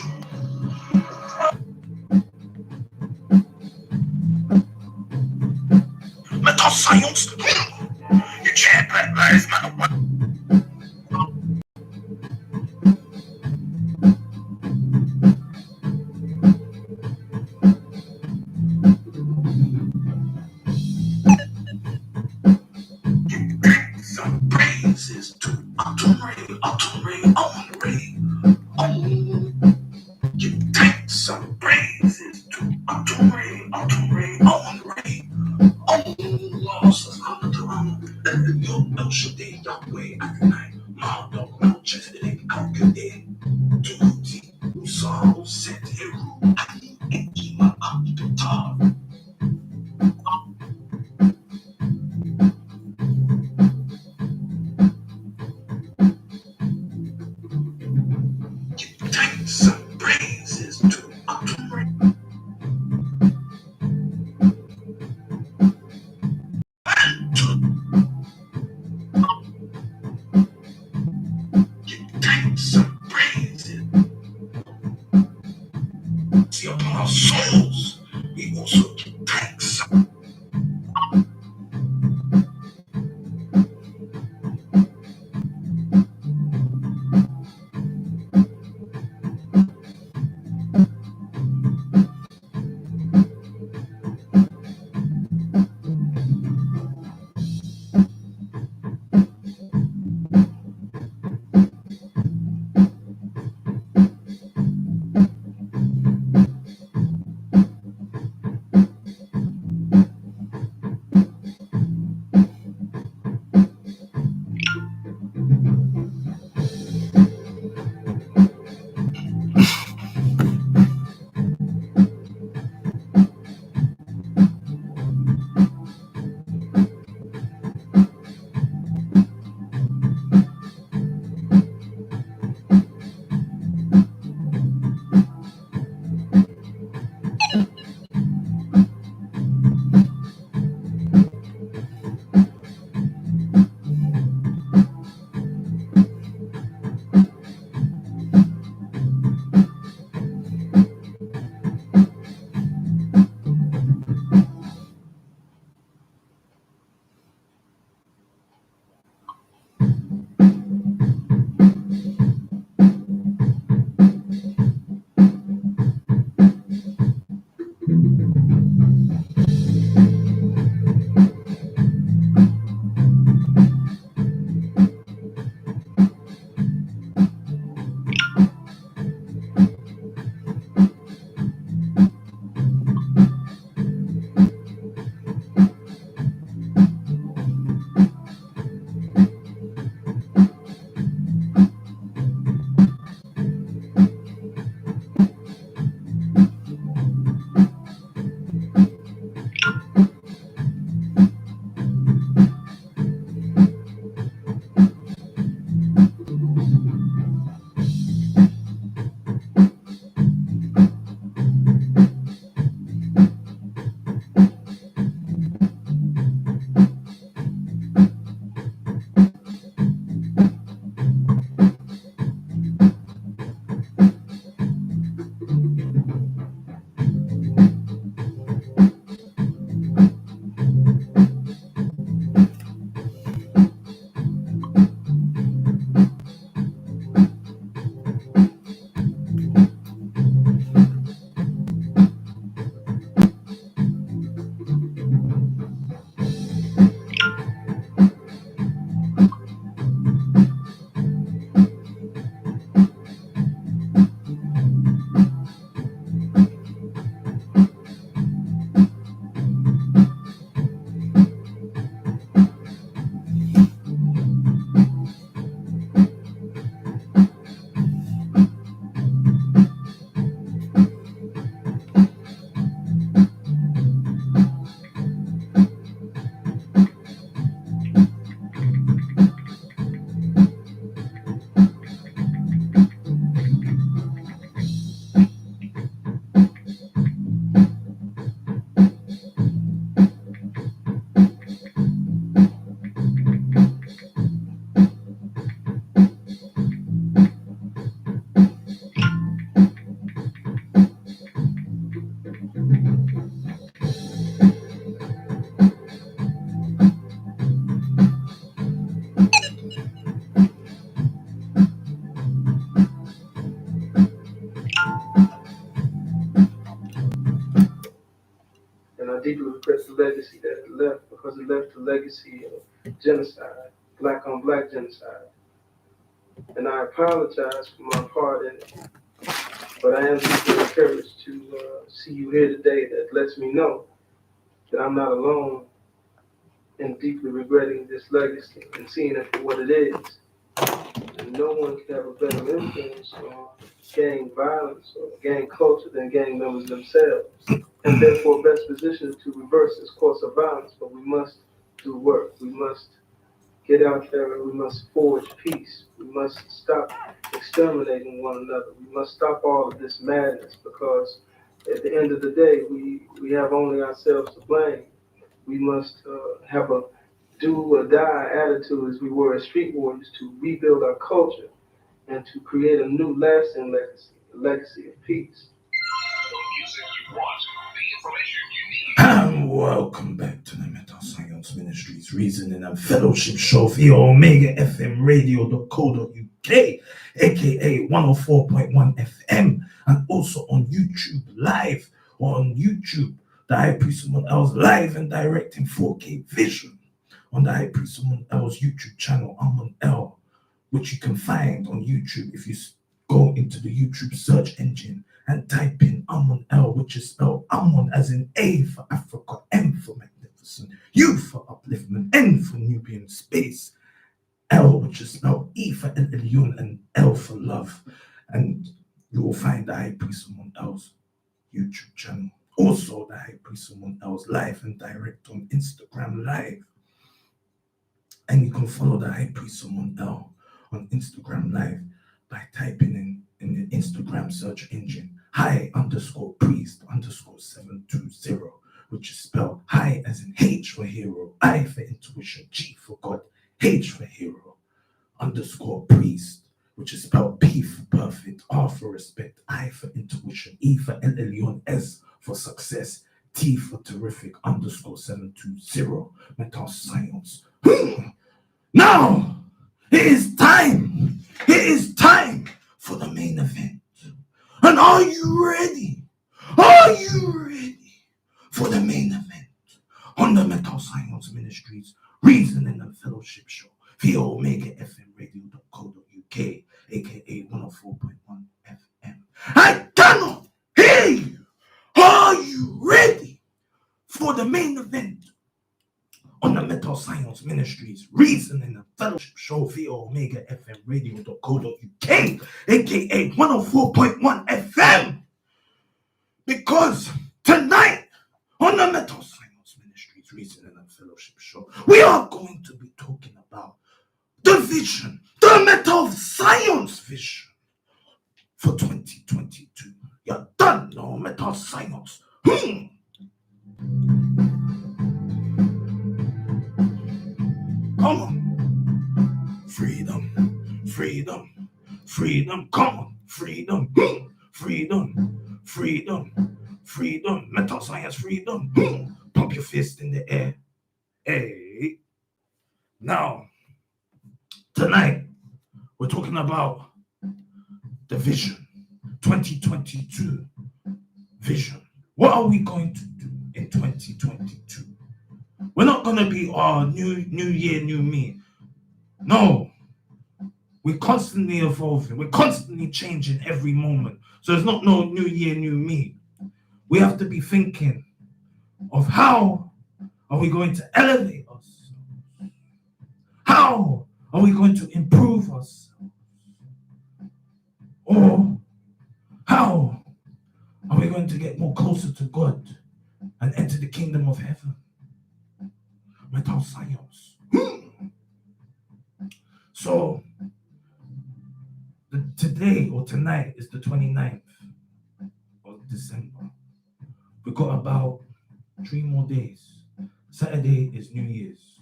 METASCIENCE. You chant Black Lives Matter. Some praises to Amun Ray, Amun Ray. You take some praises to Amun Ray, Amun Ray. Lost on the throne, let the yoke no should they Yahweh at night. Ma don't know just the out good day. Tuti, Usal, set Heru, and Ima up the top. Take some praises to Amun Ray. Take some praises. See upon our souls, we also give thanks. deeply regret the legacy that it left, because it left a legacy of genocide, black on black genocide. And I apologize for my part in it. But I am deeply encouraged to see you here today. That lets me know that I'm not alone in deeply regretting this legacy and seeing it for what it is. And no one can have a better influence on gang violence or gang culture than gang members themselves. And therefore best positioned to reverse this course of violence. But we must do work. We must get out there and we must forge peace. We must stop exterminating one another. We must stop all of this madness, because at the end of the day, we have only ourselves to blame. We must have a do or die attitude as we were as street warriors to rebuild our culture and to create a new lasting legacy, a legacy of peace. And welcome back to the METASCIENCE Ministries Reasoning and Fellowship Show via Omega FM Radio.co.uk, aka 104.1 FM, and also on YouTube Live, or on YouTube, the High Priest Amun L's live and direct in 4K vision on the High Priest Amun L's YouTube channel, Amun L, which you can find on YouTube if you go into the YouTube search engine and type in Amun L, which is spelled Amun as in A for Africa, M for magnificent, U for upliftment, N for Nubian space, L, which is spelled E for Elyon, and L for love. And you will find the High Priest Amun L's YouTube channel. Also, the High Priest Amun L's live and direct on Instagram Live. And you can follow the High Priest Amun L on Instagram Live by typing in the Instagram search engine high_priest_720, which is spelled high as in H for hero, I for intuition, G for God, H for hero, _priest, which is spelled P for perfect, R for respect, I for intuition, E for El Elyon, S for success, T for terrific, _720, METASCIENCE. Now, it is time. It is time for the main event. And are you ready? Are you ready for the main event on the METASCIENCE Ministries Reasoning and Fellowship Show via Omega FM Radio.co.uk, aka 104.1 FM? I cannot hear you. Are you ready for the main event on the METASCIENCE Ministries Reasoning and Fellowship Show via Omega FM Radio.co.uk, aka 104.1 FM? Because tonight on the METASCIENCE Ministries Reasoning and Fellowship Show, we are going to be talking about the vision, the METASCIENCE vision for 2022. You don't know METASCIENCE. Come on. Freedom, freedom, freedom. Come on. Freedom, freedom, freedom, freedom. METASCIENCE freedom. Pump your fist in the air. Hey. Now, tonight, we're talking about the vision, 2022 vision. What are we going to do in 2022? We're not going to be, new year, new me. No. We're constantly evolving. We're constantly changing every moment. So there's not no new year, new me. We have to be thinking of how are we going to elevate us? How are we going to improve us? Or how are we going to get more closer to God and enter the kingdom of heaven? METASCIENCE. So today or tonight is the 29th of December. We've got about 3 more days. Saturday is New Year's.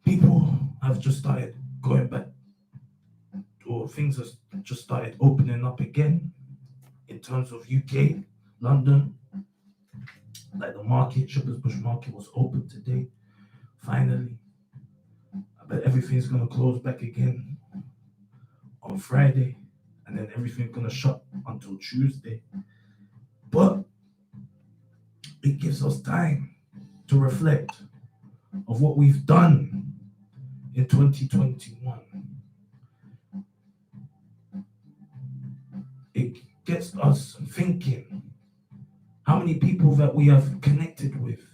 People have just started going back, or things have just started opening up again in terms of UK, London. Like the market, Shepherd's Bush Market was open today, finally. But everything's going to close back again on Friday, and then everything's going to shut until Tuesday. But it gives us time to reflect of what we've done in 2021. It gets us thinking how many people that we have connected with,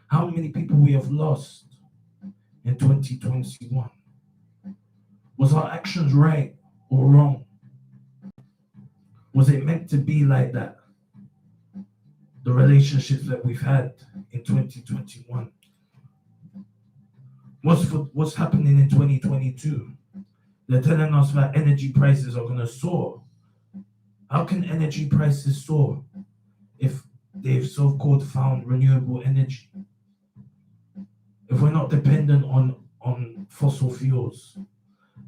how many people we have lost in 2021. Was our actions right or wrong? Was it meant to be like that? The relationships that we've had in 2021. What's happening in 2022? They're telling us that energy prices are going to soar. How can energy prices soar if they've so-called found renewable energy? If we're not dependent on fossil fuels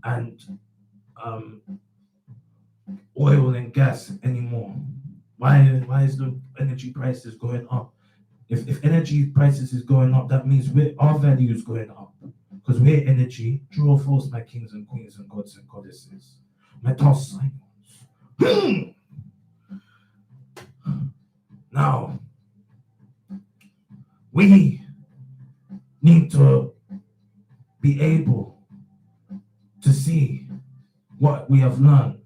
and oil and gas anymore, why is the energy prices going up? If energy prices is going up, that means our value is going up, because we're energy. True or false, my kings and queens and gods and goddesses? METASCIENCE. Now, we need to be able to see what we have learned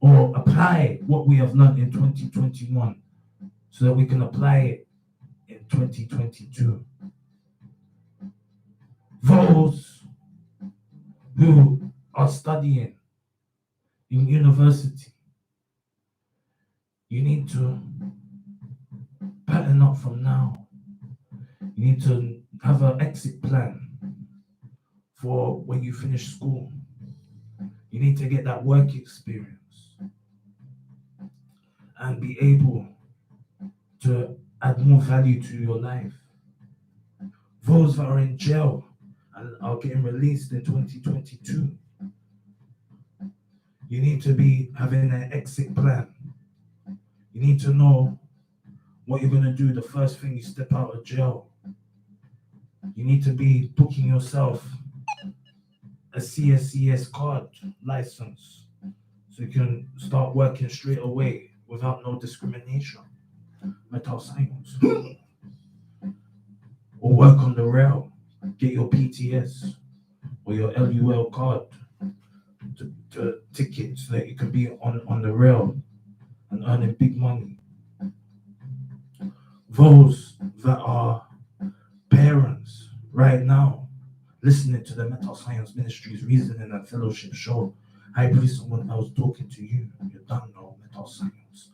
or apply what we have learned in 2021 so that we can apply it in 2022. Those who are studying in university, you need to pattern up from now. You need to have an exit plan for when you finish school. You need to get that work experience and be able to add more value to your life. Those that are in jail and are getting released in 2022, you need to be having an exit plan. You need to know what you're going to do the first thing you step out of jail. You need to be booking yourself a CSCS card license so you can start working straight away without no discrimination. METASCIENCE. Or work on the rail. Get your PTS or your LUL card to ticket so that you can be on the rail and earning big money. Those that are parents right now listening to the METASCIENCE Ministries Reasoning and Fellowship show, I believe someone else talking to you. You don't know METASCIENCE.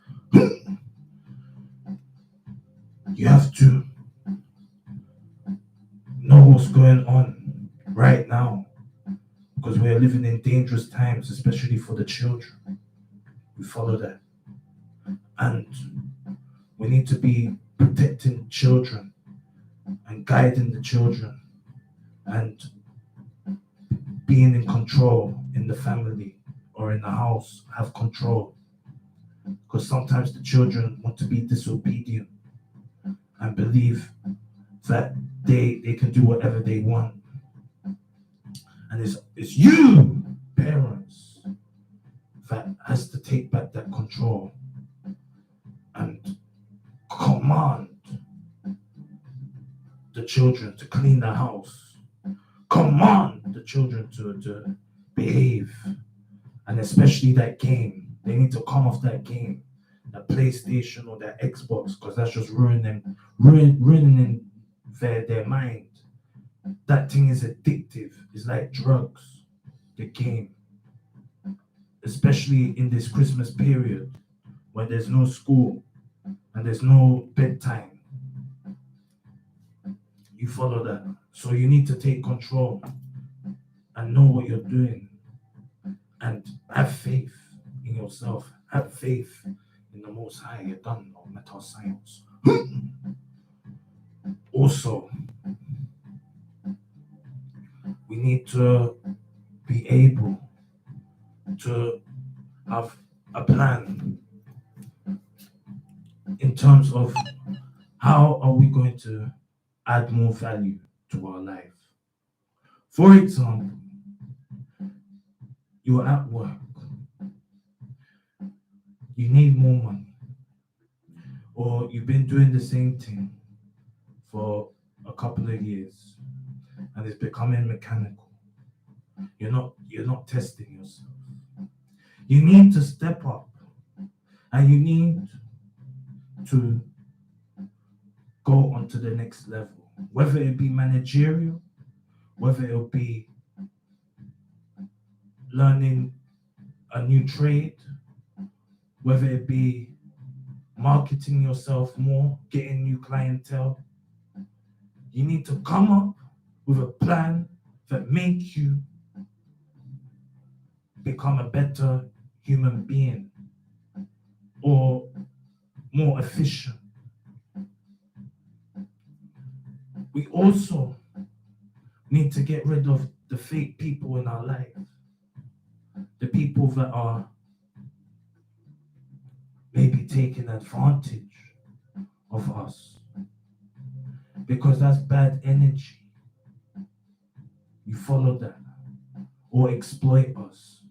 You have to know what's going on right now, because we're living in dangerous times, especially for the children. We follow that. And we need to be protecting children and guiding the children and being in control in the family or in the house, have control. Because sometimes the children want to be disobedient and believe that they can do whatever they want. And it's you, parents, that has to take back that control and command the children to clean the house, command the children to behave, and especially that game. They need to come off that game, that PlayStation or that Xbox, because that's just ruining their mind. That thing is addictive. It's like drugs, the game. Especially in this Christmas period when there's no school and there's no bedtime. You follow that. So you need to take control and know what you're doing and have faith in yourself. Have faith in the Most High. You don't know METASCIENCE. Also, we need to be able to have a plan in terms of how are we going to add more value to our life. For example, you're at work, you need more money, or you've been doing the same thing for a couple of years and it's becoming mechanical. You're not testing yourself. You need to step up and you need to go on to the next level, whether it be managerial, whether it be learning a new trade, whether it be marketing yourself more, getting new clientele. You need to come up with a plan that makes you become a better human being or more efficient. We also need to get rid of the fake people in our life, the people that are maybe taking advantage of us, because that's bad energy. You follow that or exploit us.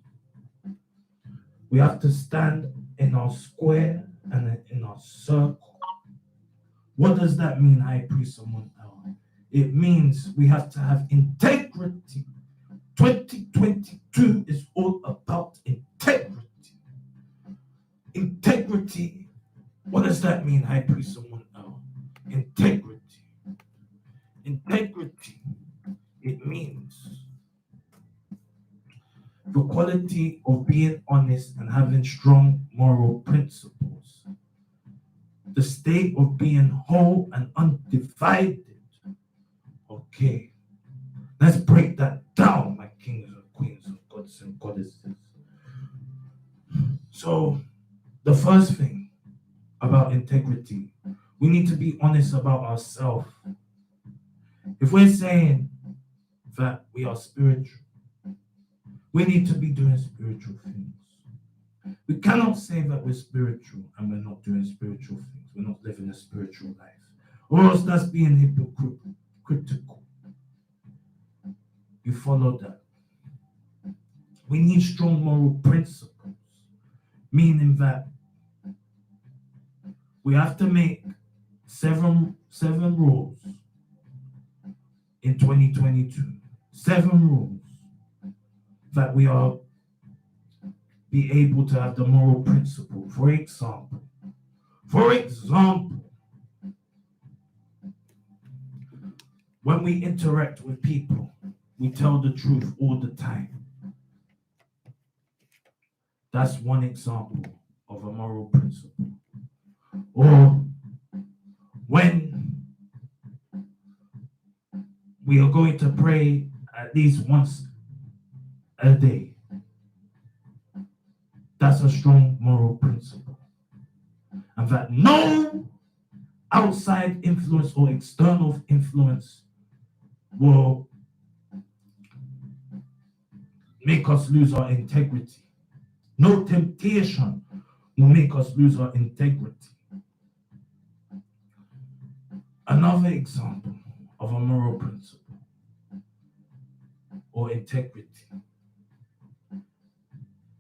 We have to stand in our square and in our circle. What does that mean, High Priest Amun? It means we have to have integrity. 2022 is all about integrity. Integrity, what does that mean, High Priest Amun? Integrity. Integrity, it means the quality of being honest and having strong moral principles. The state of being whole and undivided. Okay, let's break that down, my kings and queens and gods and goddesses. So, the first thing about integrity, we need to be honest about ourselves. If we're saying that we are spiritual, we need to be doing spiritual things. We cannot say that we're spiritual and we're not doing spiritual things. We're not living a spiritual life. Or else that's being hypocritical. You follow that. We need strong moral principles, meaning that we have to make seven rules in 2022. 7 rules that we are be able to have the moral principle. For example, when we interact with people, we tell the truth all the time. That's one example of a moral principle. Or when we are going to pray at least once a day, that's a strong moral principle. And that no outside influence or external influence will make us lose our integrity. No temptation will make us lose our integrity. Another example of a moral principle or integrity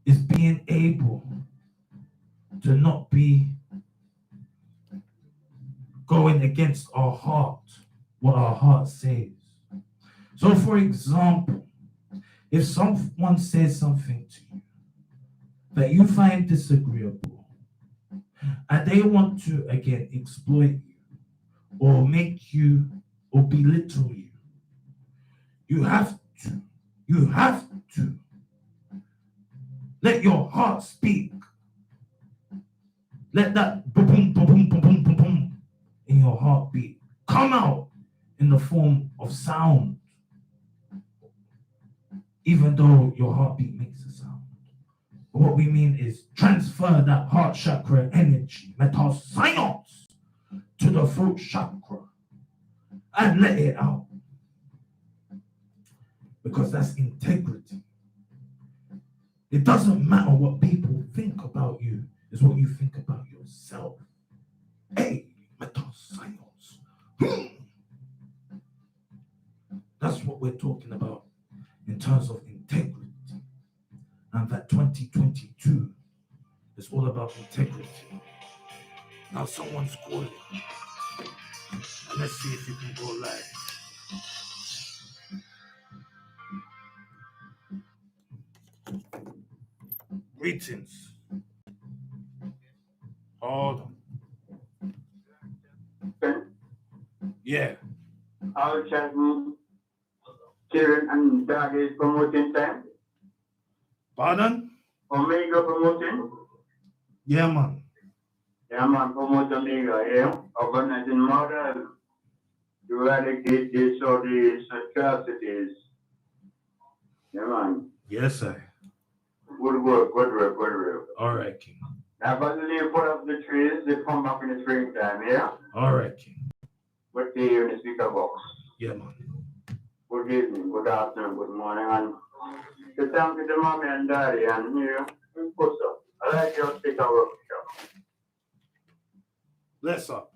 is being able to not be going against our heart, what our heart says. So, for example, if someone says something to you that you find disagreeable and they want to, again, exploit you or make you or belittle you, you have to let your heart speak. Let that boom, boom, boom, boom, boom, boom, boom in your heartbeat come out in the form of sound, even though your heartbeat makes a sound. But what we mean is transfer that heart chakra energy, METASCIENCE, to the throat chakra and let it out. Because that's integrity. It doesn't matter what people think about you, it's what you think about yourself. Hey, METASCIENCE. That's what we're talking about in terms of integrity. And that 2022 is all about integrity. Now someone's calling. And let's see if you can go live. Greetings. Hold on. Yeah. All children, children and dog is promoting time. Pardon? Omega promoting. Yeah, man. Yeah, man, promote Omega, yeah. Organizing model to eradicate this or these atrocities. Yeah, man. Yes, sir. Good work, good work, good work. All right, King. Now, but the put up the trees, they come back in the springtime, yeah? All right, King. What day in the speaker box? Yeah, man. Good evening, good afternoon, good morning, and to thank you to mommy and daddy and here, what's up? I like your speaker workshop. Bless up.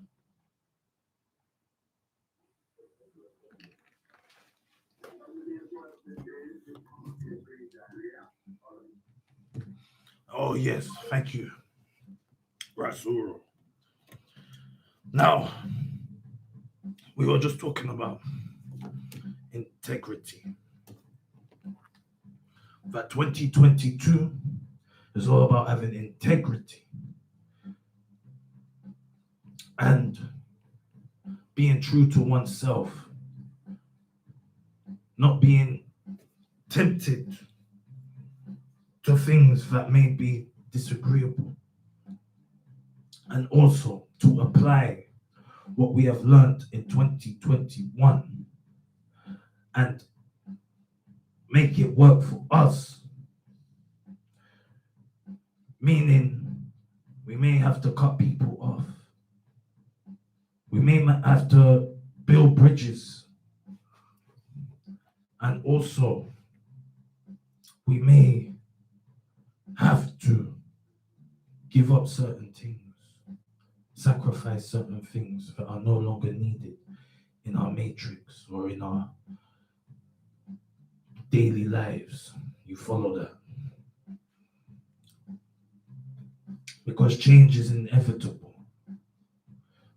Oh, yes. Thank you, Rasuro. Now, we were just talking about integrity. That 2022 is all about having integrity and being true to oneself, not being tempted to things that may be disagreeable, and also to apply what we have learned in 2021 and make it work for us. Meaning, we may have to cut people off. We may have to build bridges. And also, we may have to give up certain things, sacrifice certain things that are no longer needed in our matrix or in our daily lives. You follow that? Because change is inevitable.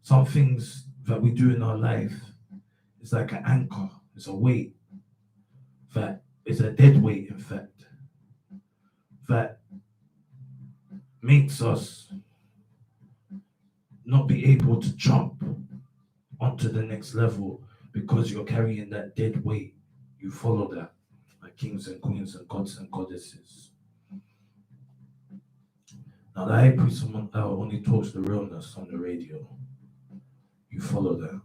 Some things that we do in our life is like an anchor, it's a weight, that is a dead weight, in fact, that makes us not be able to jump onto the next level because you're carrying that dead weight. You follow that, like kings and queens and gods and goddesses. Now, the high priest only talks the realness on the radio. You follow that.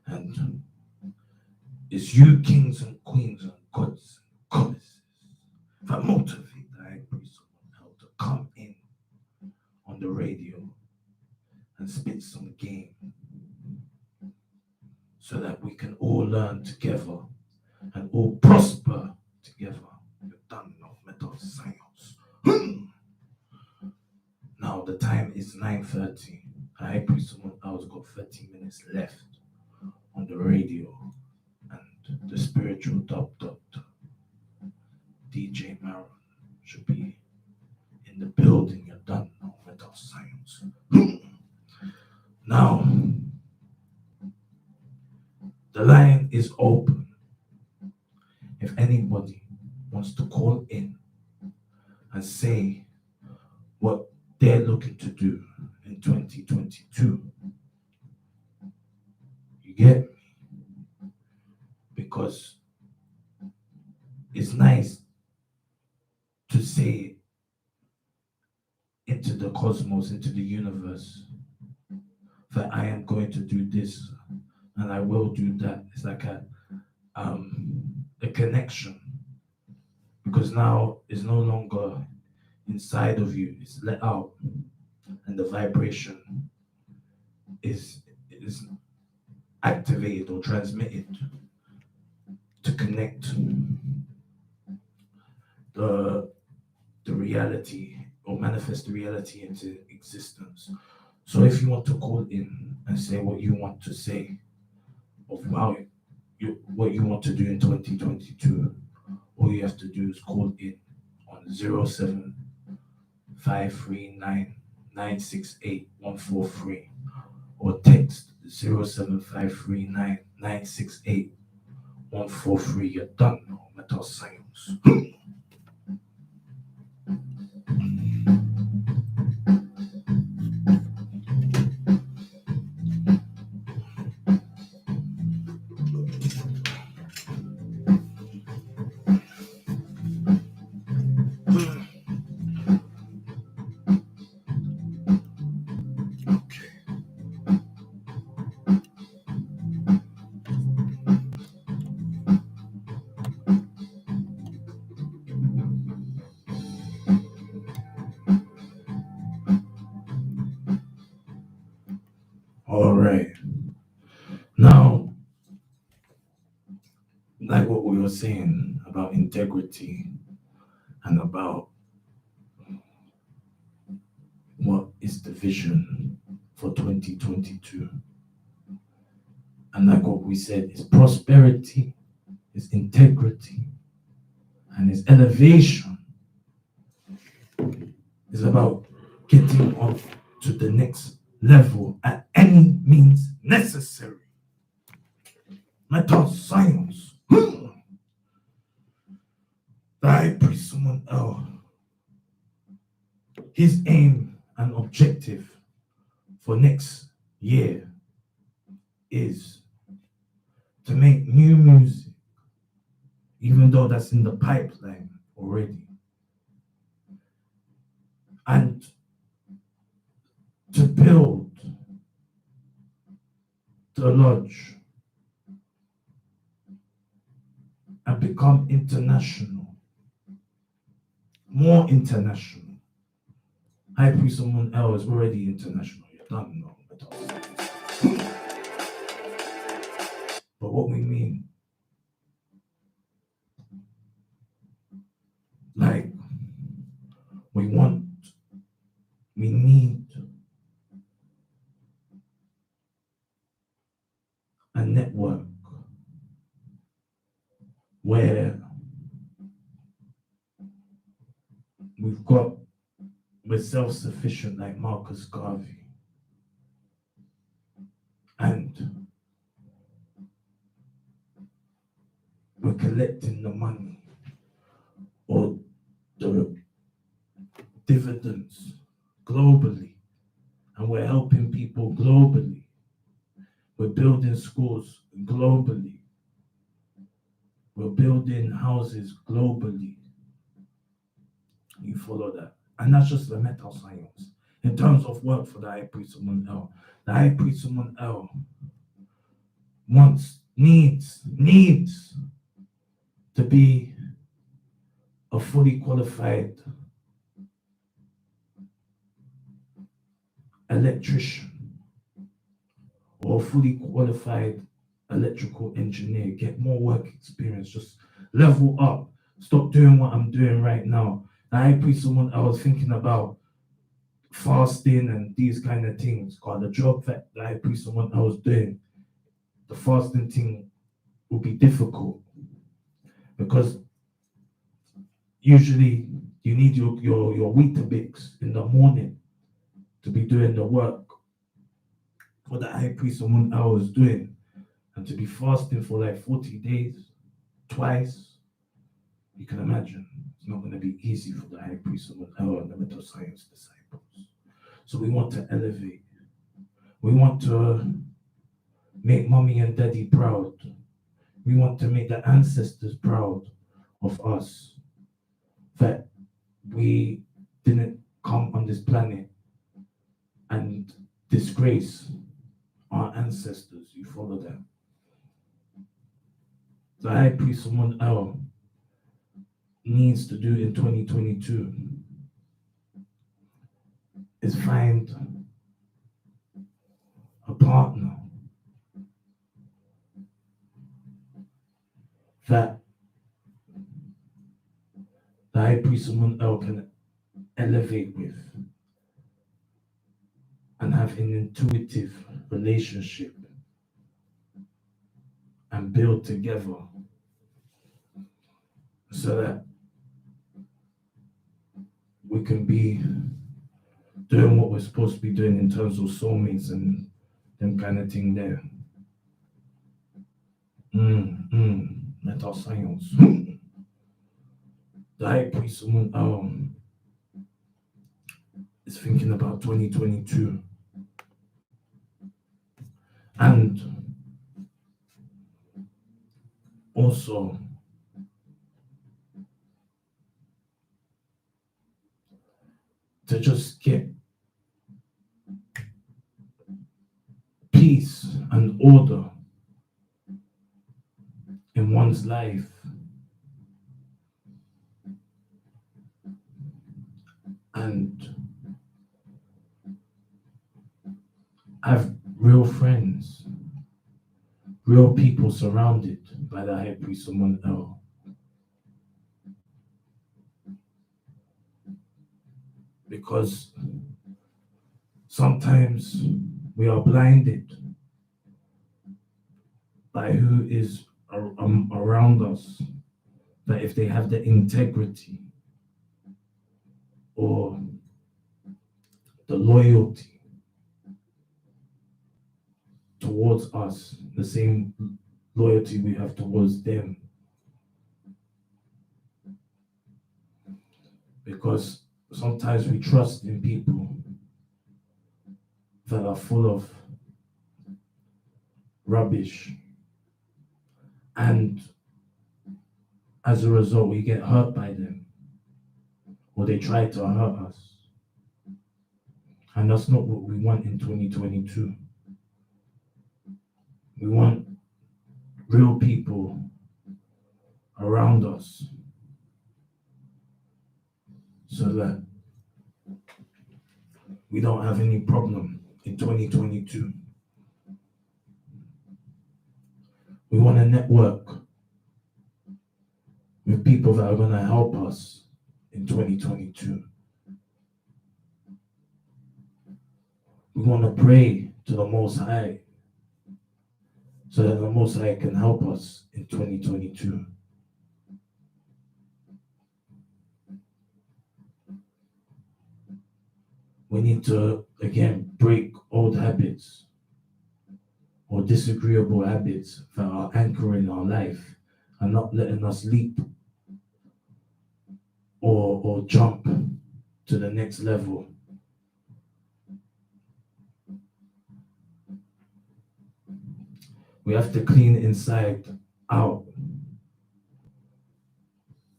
And it's you, kings and queens and gods and goddesses, that motivate the high priest to come in on the radio and spit some game so that we can all learn together and all prosper together. You're done of metal science. Now the time is 9:30. I priest else got 30 minutes left on the radio, and the spiritual dub doctor DJ Maron should be in the building. You're done of metal science. Now the line is open. If anybody wants to call in and say what they're looking to do in 2022, you get me? Because it's nice to say into the cosmos, into the universe, that I am going to do this and I will do that. It's like a connection, because now it's no longer inside of you, it's let out, and the vibration is activated or transmitted to connect the reality or manifest the reality into existence. So if you want to call in and say what you want to say of what you want to do in 2022, all you have to do is call in on 07539968 143 or text 07539968 You don't know Metal Science. All right. Now, like what we were saying about integrity and about what is the vision for 2022. And like what we said, is prosperity, is integrity, and is elevation. It's about getting up to the next level at any means necessary. Metal Science. The High Priest Amun, his aim and objective for next year is to make new music, even though that's in the pipeline already, and to build the lodge and become international, more international. High Priest Amun is already international. You don't know. But what we mean, like, we need a network where we're self-sufficient like Marcus Garvey, and we're collecting the money or the dividends globally, and we're helping people globally. We're building schools globally. We're building houses globally. You follow that? And that's just the Metal Science. In terms of work for the High Priest Amun, the High Priest Amun needs to be a fully qualified electrician or a fully qualified electrical engineer. Get more work experience, just level up. Stop doing what I'm doing right now. The High Priest Amun, I was thinking about fasting and these kind of things, because the job that the High Priest Amun I was doing, the fasting thing would be difficult, because usually you need your Weetabix in the morning to be doing the work what the High Priest Amun I was doing, and to be fasting for like 40 days twice. You can imagine it's not going to be easy for the High Priest Amun and the Metal Science disciples. So we want to elevate. We want to make mommy and daddy proud. We want to make the ancestors proud of us, that we didn't come on this planet and disgrace our ancestors. You follow them. The High Priest Amun needs to do in 2022 is find a partner that the High Priest Amun can elevate with and have an intuitive relationship and build together, so that we can be doing what we're supposed to be doing in terms of soulmates and them kind of thing there. Metal science. The high priest Amun is thinking about 2022 and also to just get peace and order in one's life and have real friends, real people surrounded by the high priest Amun. Because sometimes we are blinded by who is around us, that if they have the integrity or the loyalty towards us, the same loyalty we have towards them. Because sometimes we trust in people that are full of rubbish, and as a result we get hurt by them, or they try to hurt us, and that's not what we want in 2022. We want real people around us so that we don't have any problem in 2022. We want to network with people that are going to help us in 2022. We want to pray to the Most High so that the Most High can help us in 2022. We need to, again, break old habits or disagreeable habits that are anchoring our life and not letting us leap or jump to the next level. We have to clean inside out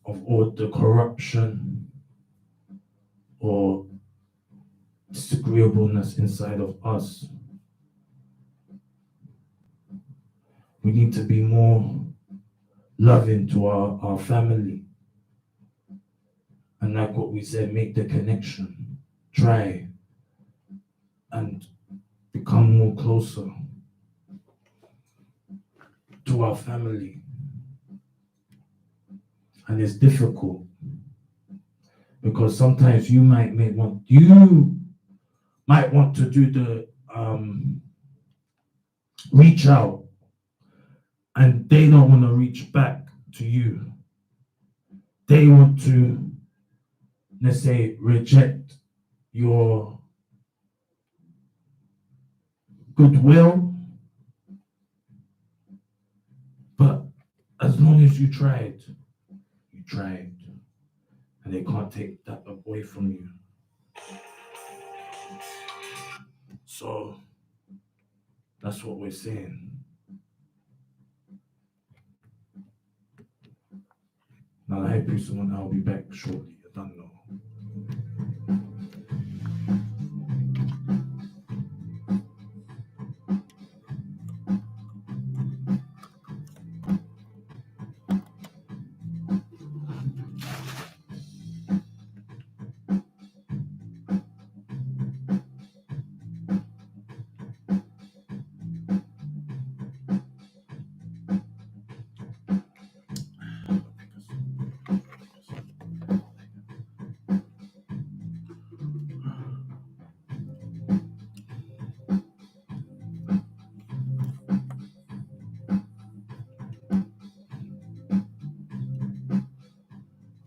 of all the corruption or disagreeableness inside of us. We need to be more loving to our family. And like what we said, make the connection. Try and become more closer to our family. And it's difficult because sometimes you might want to do the reach out, and they don't want to reach back to you. They want to, let's say, reject your goodwill. But as long as you tried, and they can't take that away from you. So that's what we're saying. Now, I hope someone I'll be back shortly. I don't know.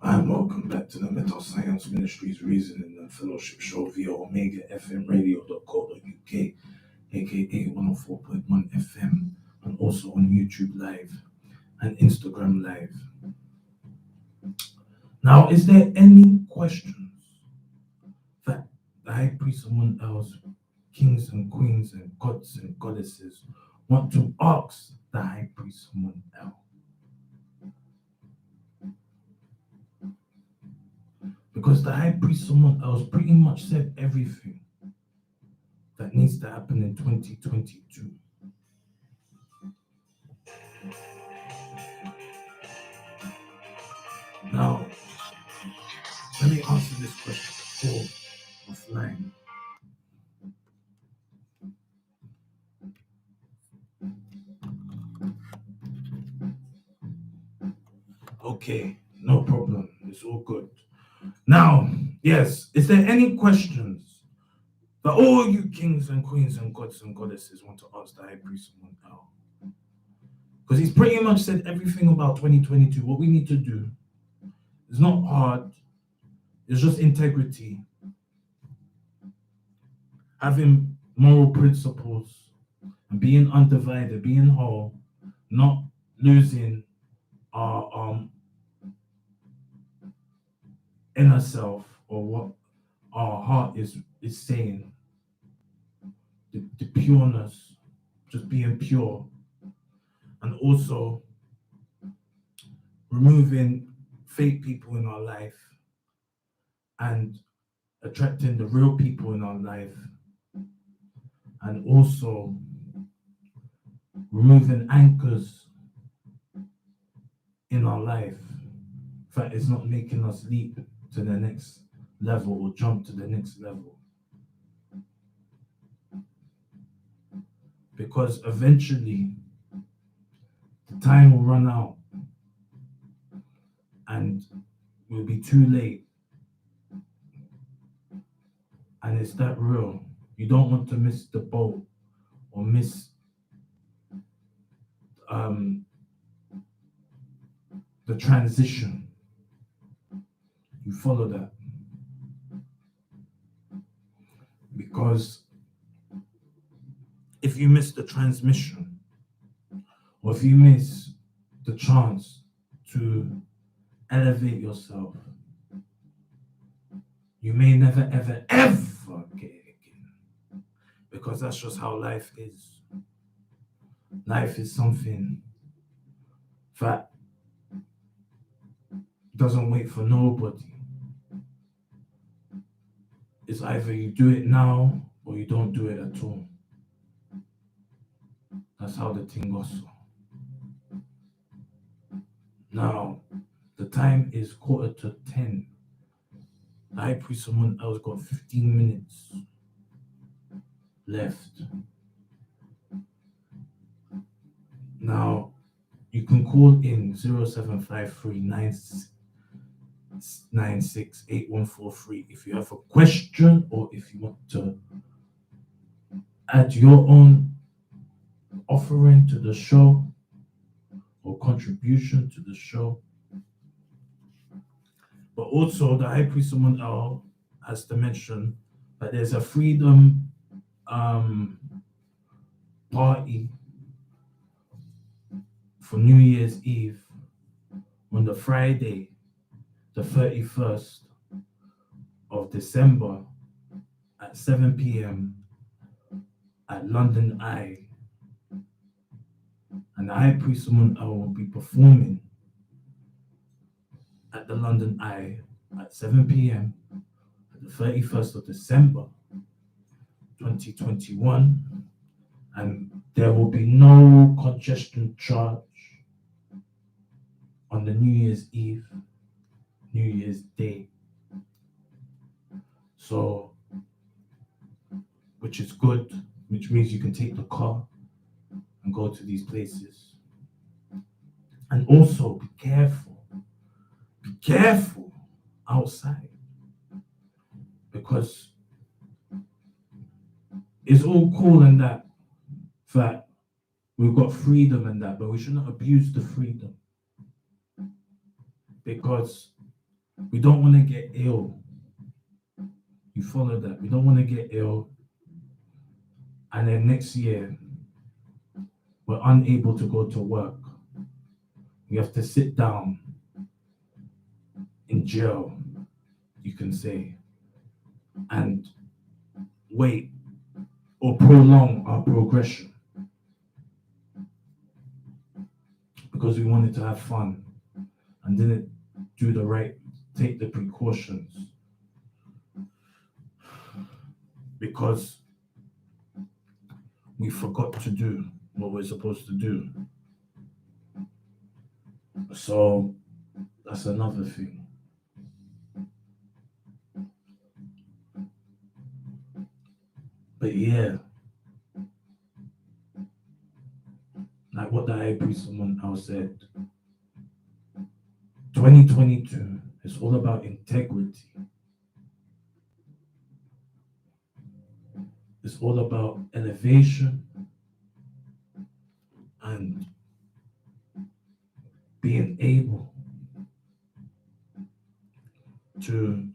And welcome back to the Mental Science Ministries Reasoning and Fellowship Show via Omega FM Radio.co.uk. aka 104.1 FM, and also on YouTube Live and Instagram Live. Now, is there any questions that the high priest among else, kings and queens and gods and goddesses, want to ask the high priest among else? Because the high priest among else pretty much said everything that needs to happen in 2022. Now, let me answer this question offline. Okay, no problem. It's all good. Now, yes, is there any questions that all you kings and queens and gods and goddesses want to ask the high priest among else? Because he's pretty much said everything about 2022. What we need to do is not hard, it's just integrity, having moral principles, and being undivided, being whole, not losing our inner self or what our heart is saying. The pureness, just being pure, and also removing fake people in our life and attracting the real people in our life, and also removing anchors in our life that is not making us leap to the next level or jump to the next level. Because eventually the time will run out and we'll be too late. And it's that real. You don't want to miss the boat or miss the transition. You follow that. Because if you miss the transmission, or if you miss the chance to elevate yourself, you may never, ever, ever get it again. Because that's just how life is. Life is something that doesn't wait for nobody. It's either you do it now or you don't do it at all. That's how the thing goes. Now, the time is 9:45. The high priest, someone else, got 15 minutes left. Now, you can call in 0753 996 8143 if you have a question or if you want to add your own offering to the show or contribution to the show. But also, the high priest someone else has to mention that there's a freedom party for New Year's Eve on the Friday, the 31st of December at 7 p.m. at London Eye. And the high priest someone else will be performing at the London Eye at 7 p.m. at the 31st of December 2021, and there will be no congestion charge on the New Year's Eve, New Year's Day. So, which is good, which means you can take the car and go to these places. And also be careful outside, because it's all cool and that we've got freedom and that, but we shouldn't abuse the freedom, because we don't want to get ill. You follow that? We don't want to get ill. and then next year we're unable to go to work. We have to sit down in jail, you can say, and wait or prolong our progression because we wanted to have fun and didn't do the right, take the precautions, because we forgot to do what we're supposed to do. So that's another thing. But yeah, like what the high priest someone else said, 2022 is all about integrity. It's all about elevation and being able to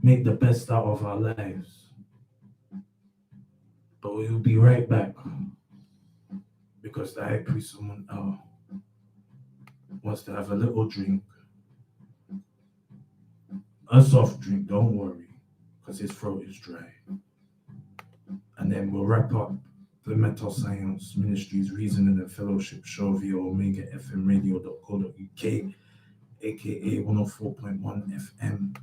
make the best out of our lives. But we will be right back because the high priest someone wants to have a little drink, a soft drink, don't worry, because his throat is dry. And then we'll wrap up the Mental Science Ministries Reasoning and Fellowship show via omegafmradio.co.uk, aka 104.1 FM,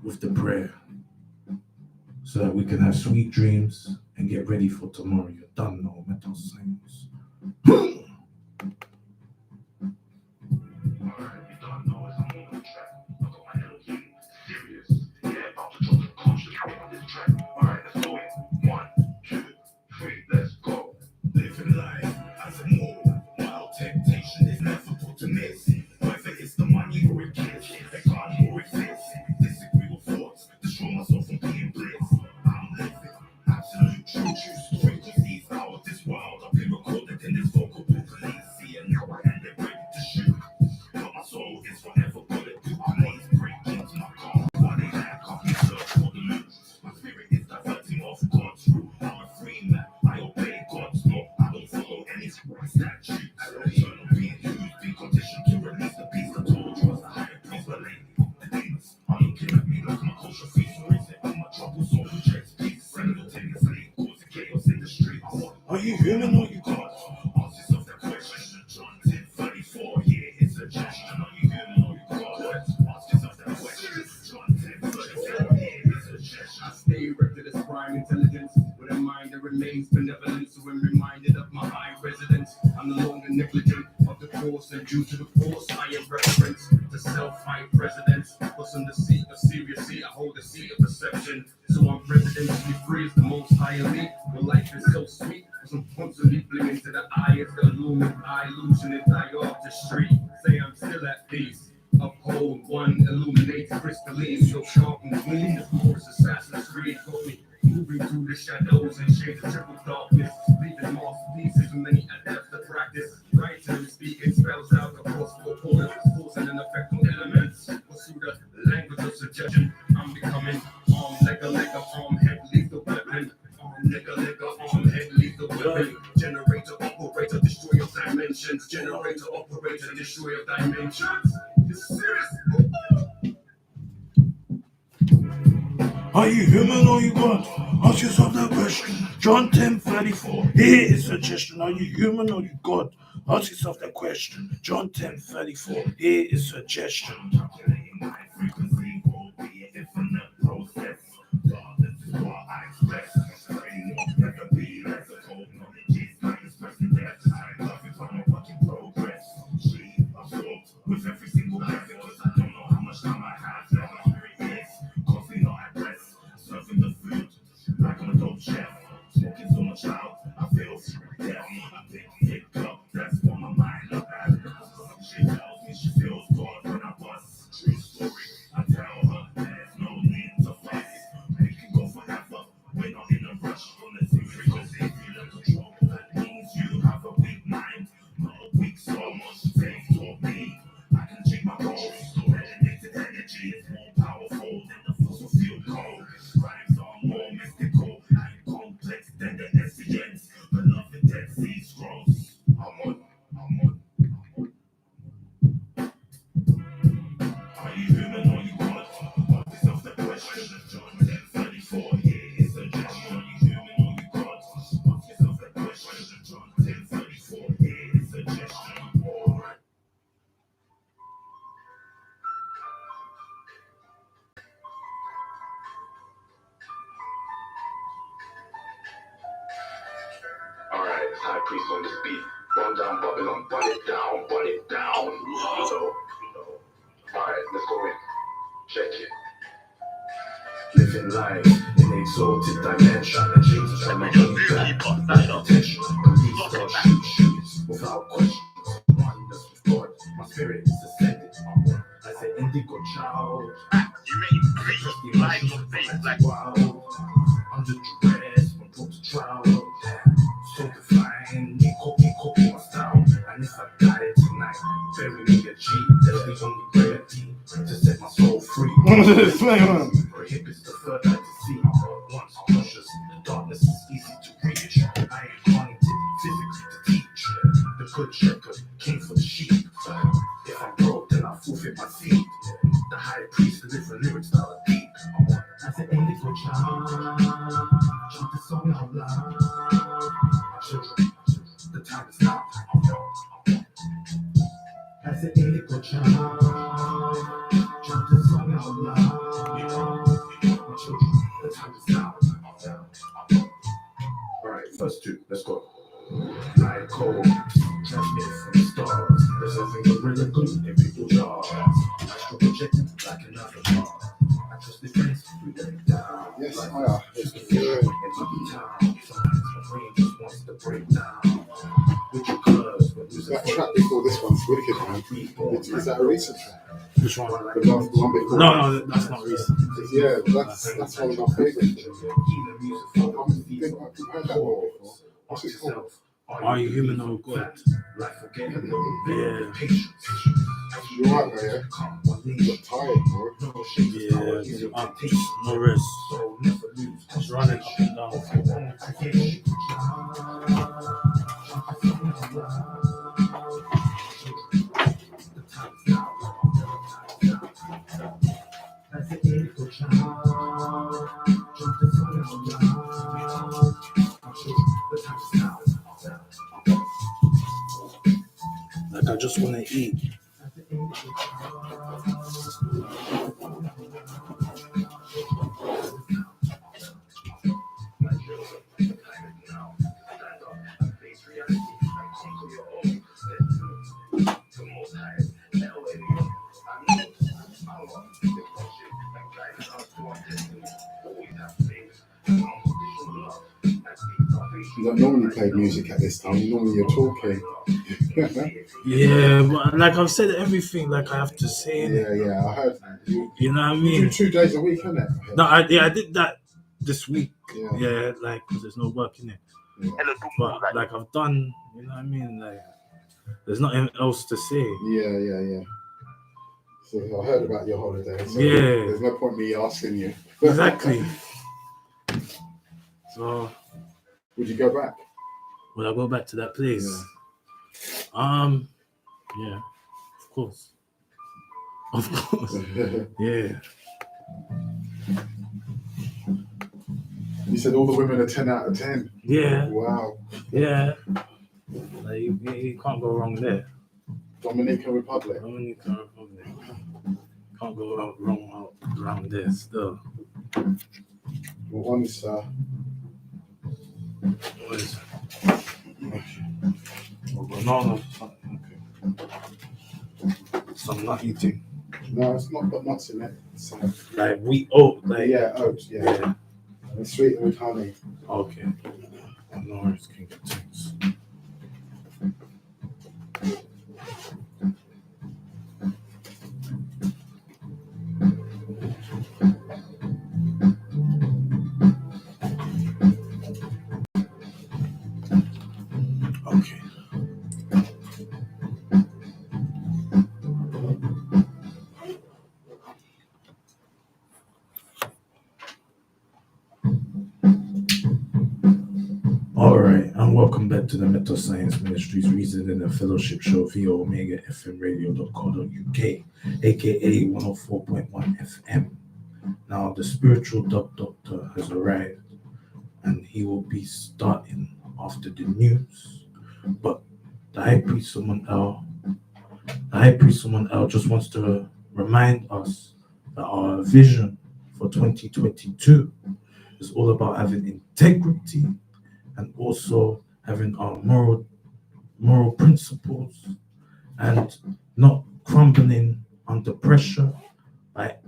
with the prayer, so that we can have sweet dreams and get ready for tomorrow. You're done now, Mental Science. Let's go. Living life as a move. While temptation is never put to miss. Whether it's the money or it gets, they can't or exist. Disagree with thoughts, destroy myself from being bliss. I'm living absolute true story. Cause these hours, this world, I've been recorded in this vocal book. Police see it now and they're ready to shoot. But my soul is forever gonna do. Please break into my car. Why they lack, I can search for the loot. My spirit is diverting off God's route. I'm a free man, I obey God's law. I don't follow any statutes. Eternal being used, be conditioned to release the beast. I told you as the higher priest, but lately the demons are looking at me like my culture feast. So is it on my trouble soul rejects peace? Simultaneously causing chaos in the streets. Are you human or you God? Ask yourself that question. John 10:34, yeah, it's a gesture. Are you human or you God? Ask yourself that question. John 10:34, yeah, it's a gesture. I stay erected as prime intelligence with a mind that remains benevolent. So when reminded of my high residence, I'm no longer negligent of the course, and due to the force I am reference to self-high presidents. Plus on the seat of seriously, I hold the seat of perception. So I'm presidentially free as the most high elite. Well, life is so sweet, cause I'm constantly blinking to the eye as the luminous illusion and die off the street. Say I'm still at peace. Uphold one illuminated crystalline, so sharp and clean. The force Assassin's Creed got me moving through the shadows and shades of triple darkness, leaving masterpieces for many adepts to practice. Writing and speaking spells out across four corners, causing an effect on elements. Pursue the language of suggestion. I'm becoming arm, leg, arm, head, lethal weapon. Arm, leg, arm, head, lethal weapon. Generator, operator, destroyer of dimensions. Generator, operator, destroyer of dimensions. It's serious. Are you human or you God? Ask yourself that question. John 10:34. Here is a suggestion. Are you human or you God? Ask yourself that question. John 10:34. Here is a suggestion. Calculating my frequency will be an infinite process. God, this is what I express. Creating more better be less of cold knowledge is not expressing that. I love it when I'm working progress. She absorbed with every single breath because I don't know how much time I have left. My spirit is constantly not at rest. Serving the food like I'm a dope chef. Smoking so much out, I feel death. I think hiccup, that's what my mind look at. She tells me she feels God when I bust. priest on this beat. Run down Babylon, run it down, run it down. So, alright, let's go in. Check it. Living life in exalted dimension. And Jesus and my money back. Attention. Police start shootings without questions. Oneness with God. My spirit is ascended. As an indigo child. You made great life of faith like wild. Under duress, when put to trial. So defined, copy my style. And if I got it tonight, bury me a G. That's the only remedy to set my soul free. Prohibits the third eye to see. Once conscious, the darkness is easy to reach. I incarnated physically to teach. The good shepherd came for the sheep. If I'm broke, then I forfeit my seed. The high priest deliver lyrics that are deep. As an indigo child, chant the song out loud. My children, the time is now. As an indigo child, chant the song out loud. My children, the time is now. Alright, first two, let's go. Night cold, transmit from the stars. There's nothing gorilla glue in people's jars. Astral projected like another bar. I trust the friends, we let it down. Yes, like I are. just a feeling in my town. Sometimes my brain just wants to break down. With your cuz, when losing That track before this one's wicked, man. Is that a recent track? Which one? The last one before. No, that's not recent. Yeah, that's one of my favourites. I've heard that one before. What's it called? Are you human or God? Yeah. You're right, though, yeah? You got tired, bro. Yeah, no rest. Just running up and down. Like I just want to eat. You don't normally play music at this time. Normally you're talking. Yeah, but like I've said everything like I have to say. Yeah, I heard. You know what I mean? You do 2 days a week, isn't it? No, I did that this week. Yeah, like because there's no work in it. Yeah. But like I've done, you know what I mean? Like there's nothing else to say. Yeah. So I heard about your holiday. So Yeah. There's no point me asking you. Exactly. So would you go back? Would I go back to that place? Yeah, of course. Yeah. You said all the women are 10 out of 10. Yeah. Wow. Yeah. Like, you can't go wrong there. Dominican Republic. Can't go wrong around there still. Well, once, what is it? No. Okay. Some nut eating. No, it's not got nuts in it. It's, like wheat oat. Like, yeah, oats. Yeah. And sweetened with honey. Okay. No worries, can get things. Okay. All right, and welcome back to the METASCIENCE Ministries Reason and Fellowship Show via OmegaFMRadio.co.uk, aka 104.1 FM. Now, the spiritual doctor has arrived, and he will be starting after the news. But the High Priest Amun just wants to remind us that our vision for 2022 is all about having integrity and also having our moral principles, and not crumbling under pressure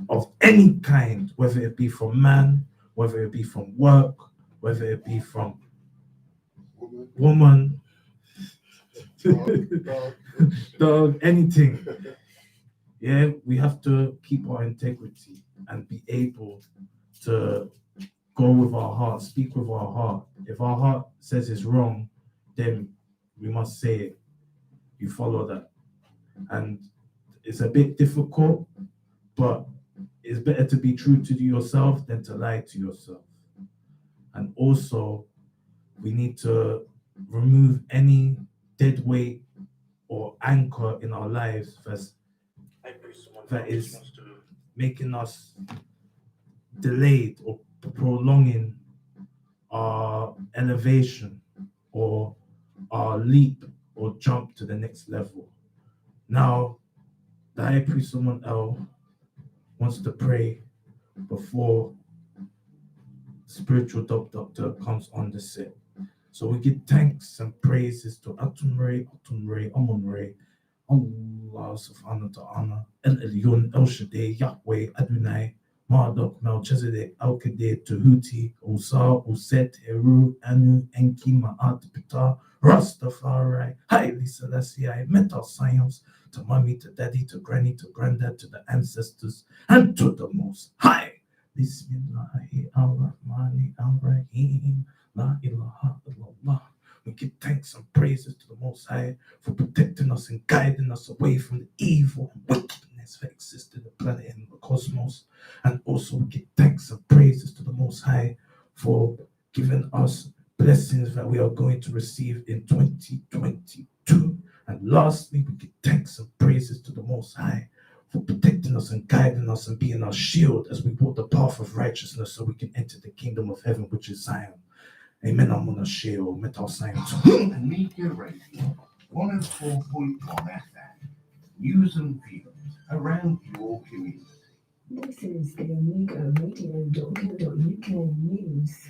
of any kind, whether it be from man, whether it be from work, whether it be from woman, dog, anything. Yeah, we have to keep our integrity and be able to go with our heart, speak with our heart. If our heart says it's wrong, then we must say it. You follow that. And it's a bit difficult, but it's better to be true to yourself than to lie to yourself. And also, we need to remove any dead weight or anchor in our lives that is making us delayed or prolonging our elevation or our leap or jump to the next level. Now, the High Priest Amun wants to pray before spiritual doctor comes on the set. So we give thanks and praises to Amun Ray, Allah subhanahu wa ta'ala, El Elyon, El Shaddai, Yahweh, Adonai, Marduk, Melchizedek, Al-Kadir, Tahuti, Osa, Oset, Heru, Anu, Enki, Ma'at, Pita, Rastafari, Haile Selassie, METASCIENCE, to mommy, to daddy, to granny, to granddad, to the ancestors, and to the Most High. Bismillahi ar-Rahmani ar-Rahim, La ilaha illallah. We give thanks and praises to the Most High for protecting us and guiding us away from the evil and wickedness that exists in the planet and the cosmos. And also we give thanks and praises to the Most High for giving us blessings that we are going to receive in 2022. And lastly, we give thanks and praises to the Most High for protecting us and guiding us and being our shield as we walk the path of righteousness so we can enter the kingdom of heaven, which is Zion. Amen. I'm on a shield, METASCIENCE. Media Radio 104.1 FM. News and views around your community. This is the Amigo Radio.co.uk news.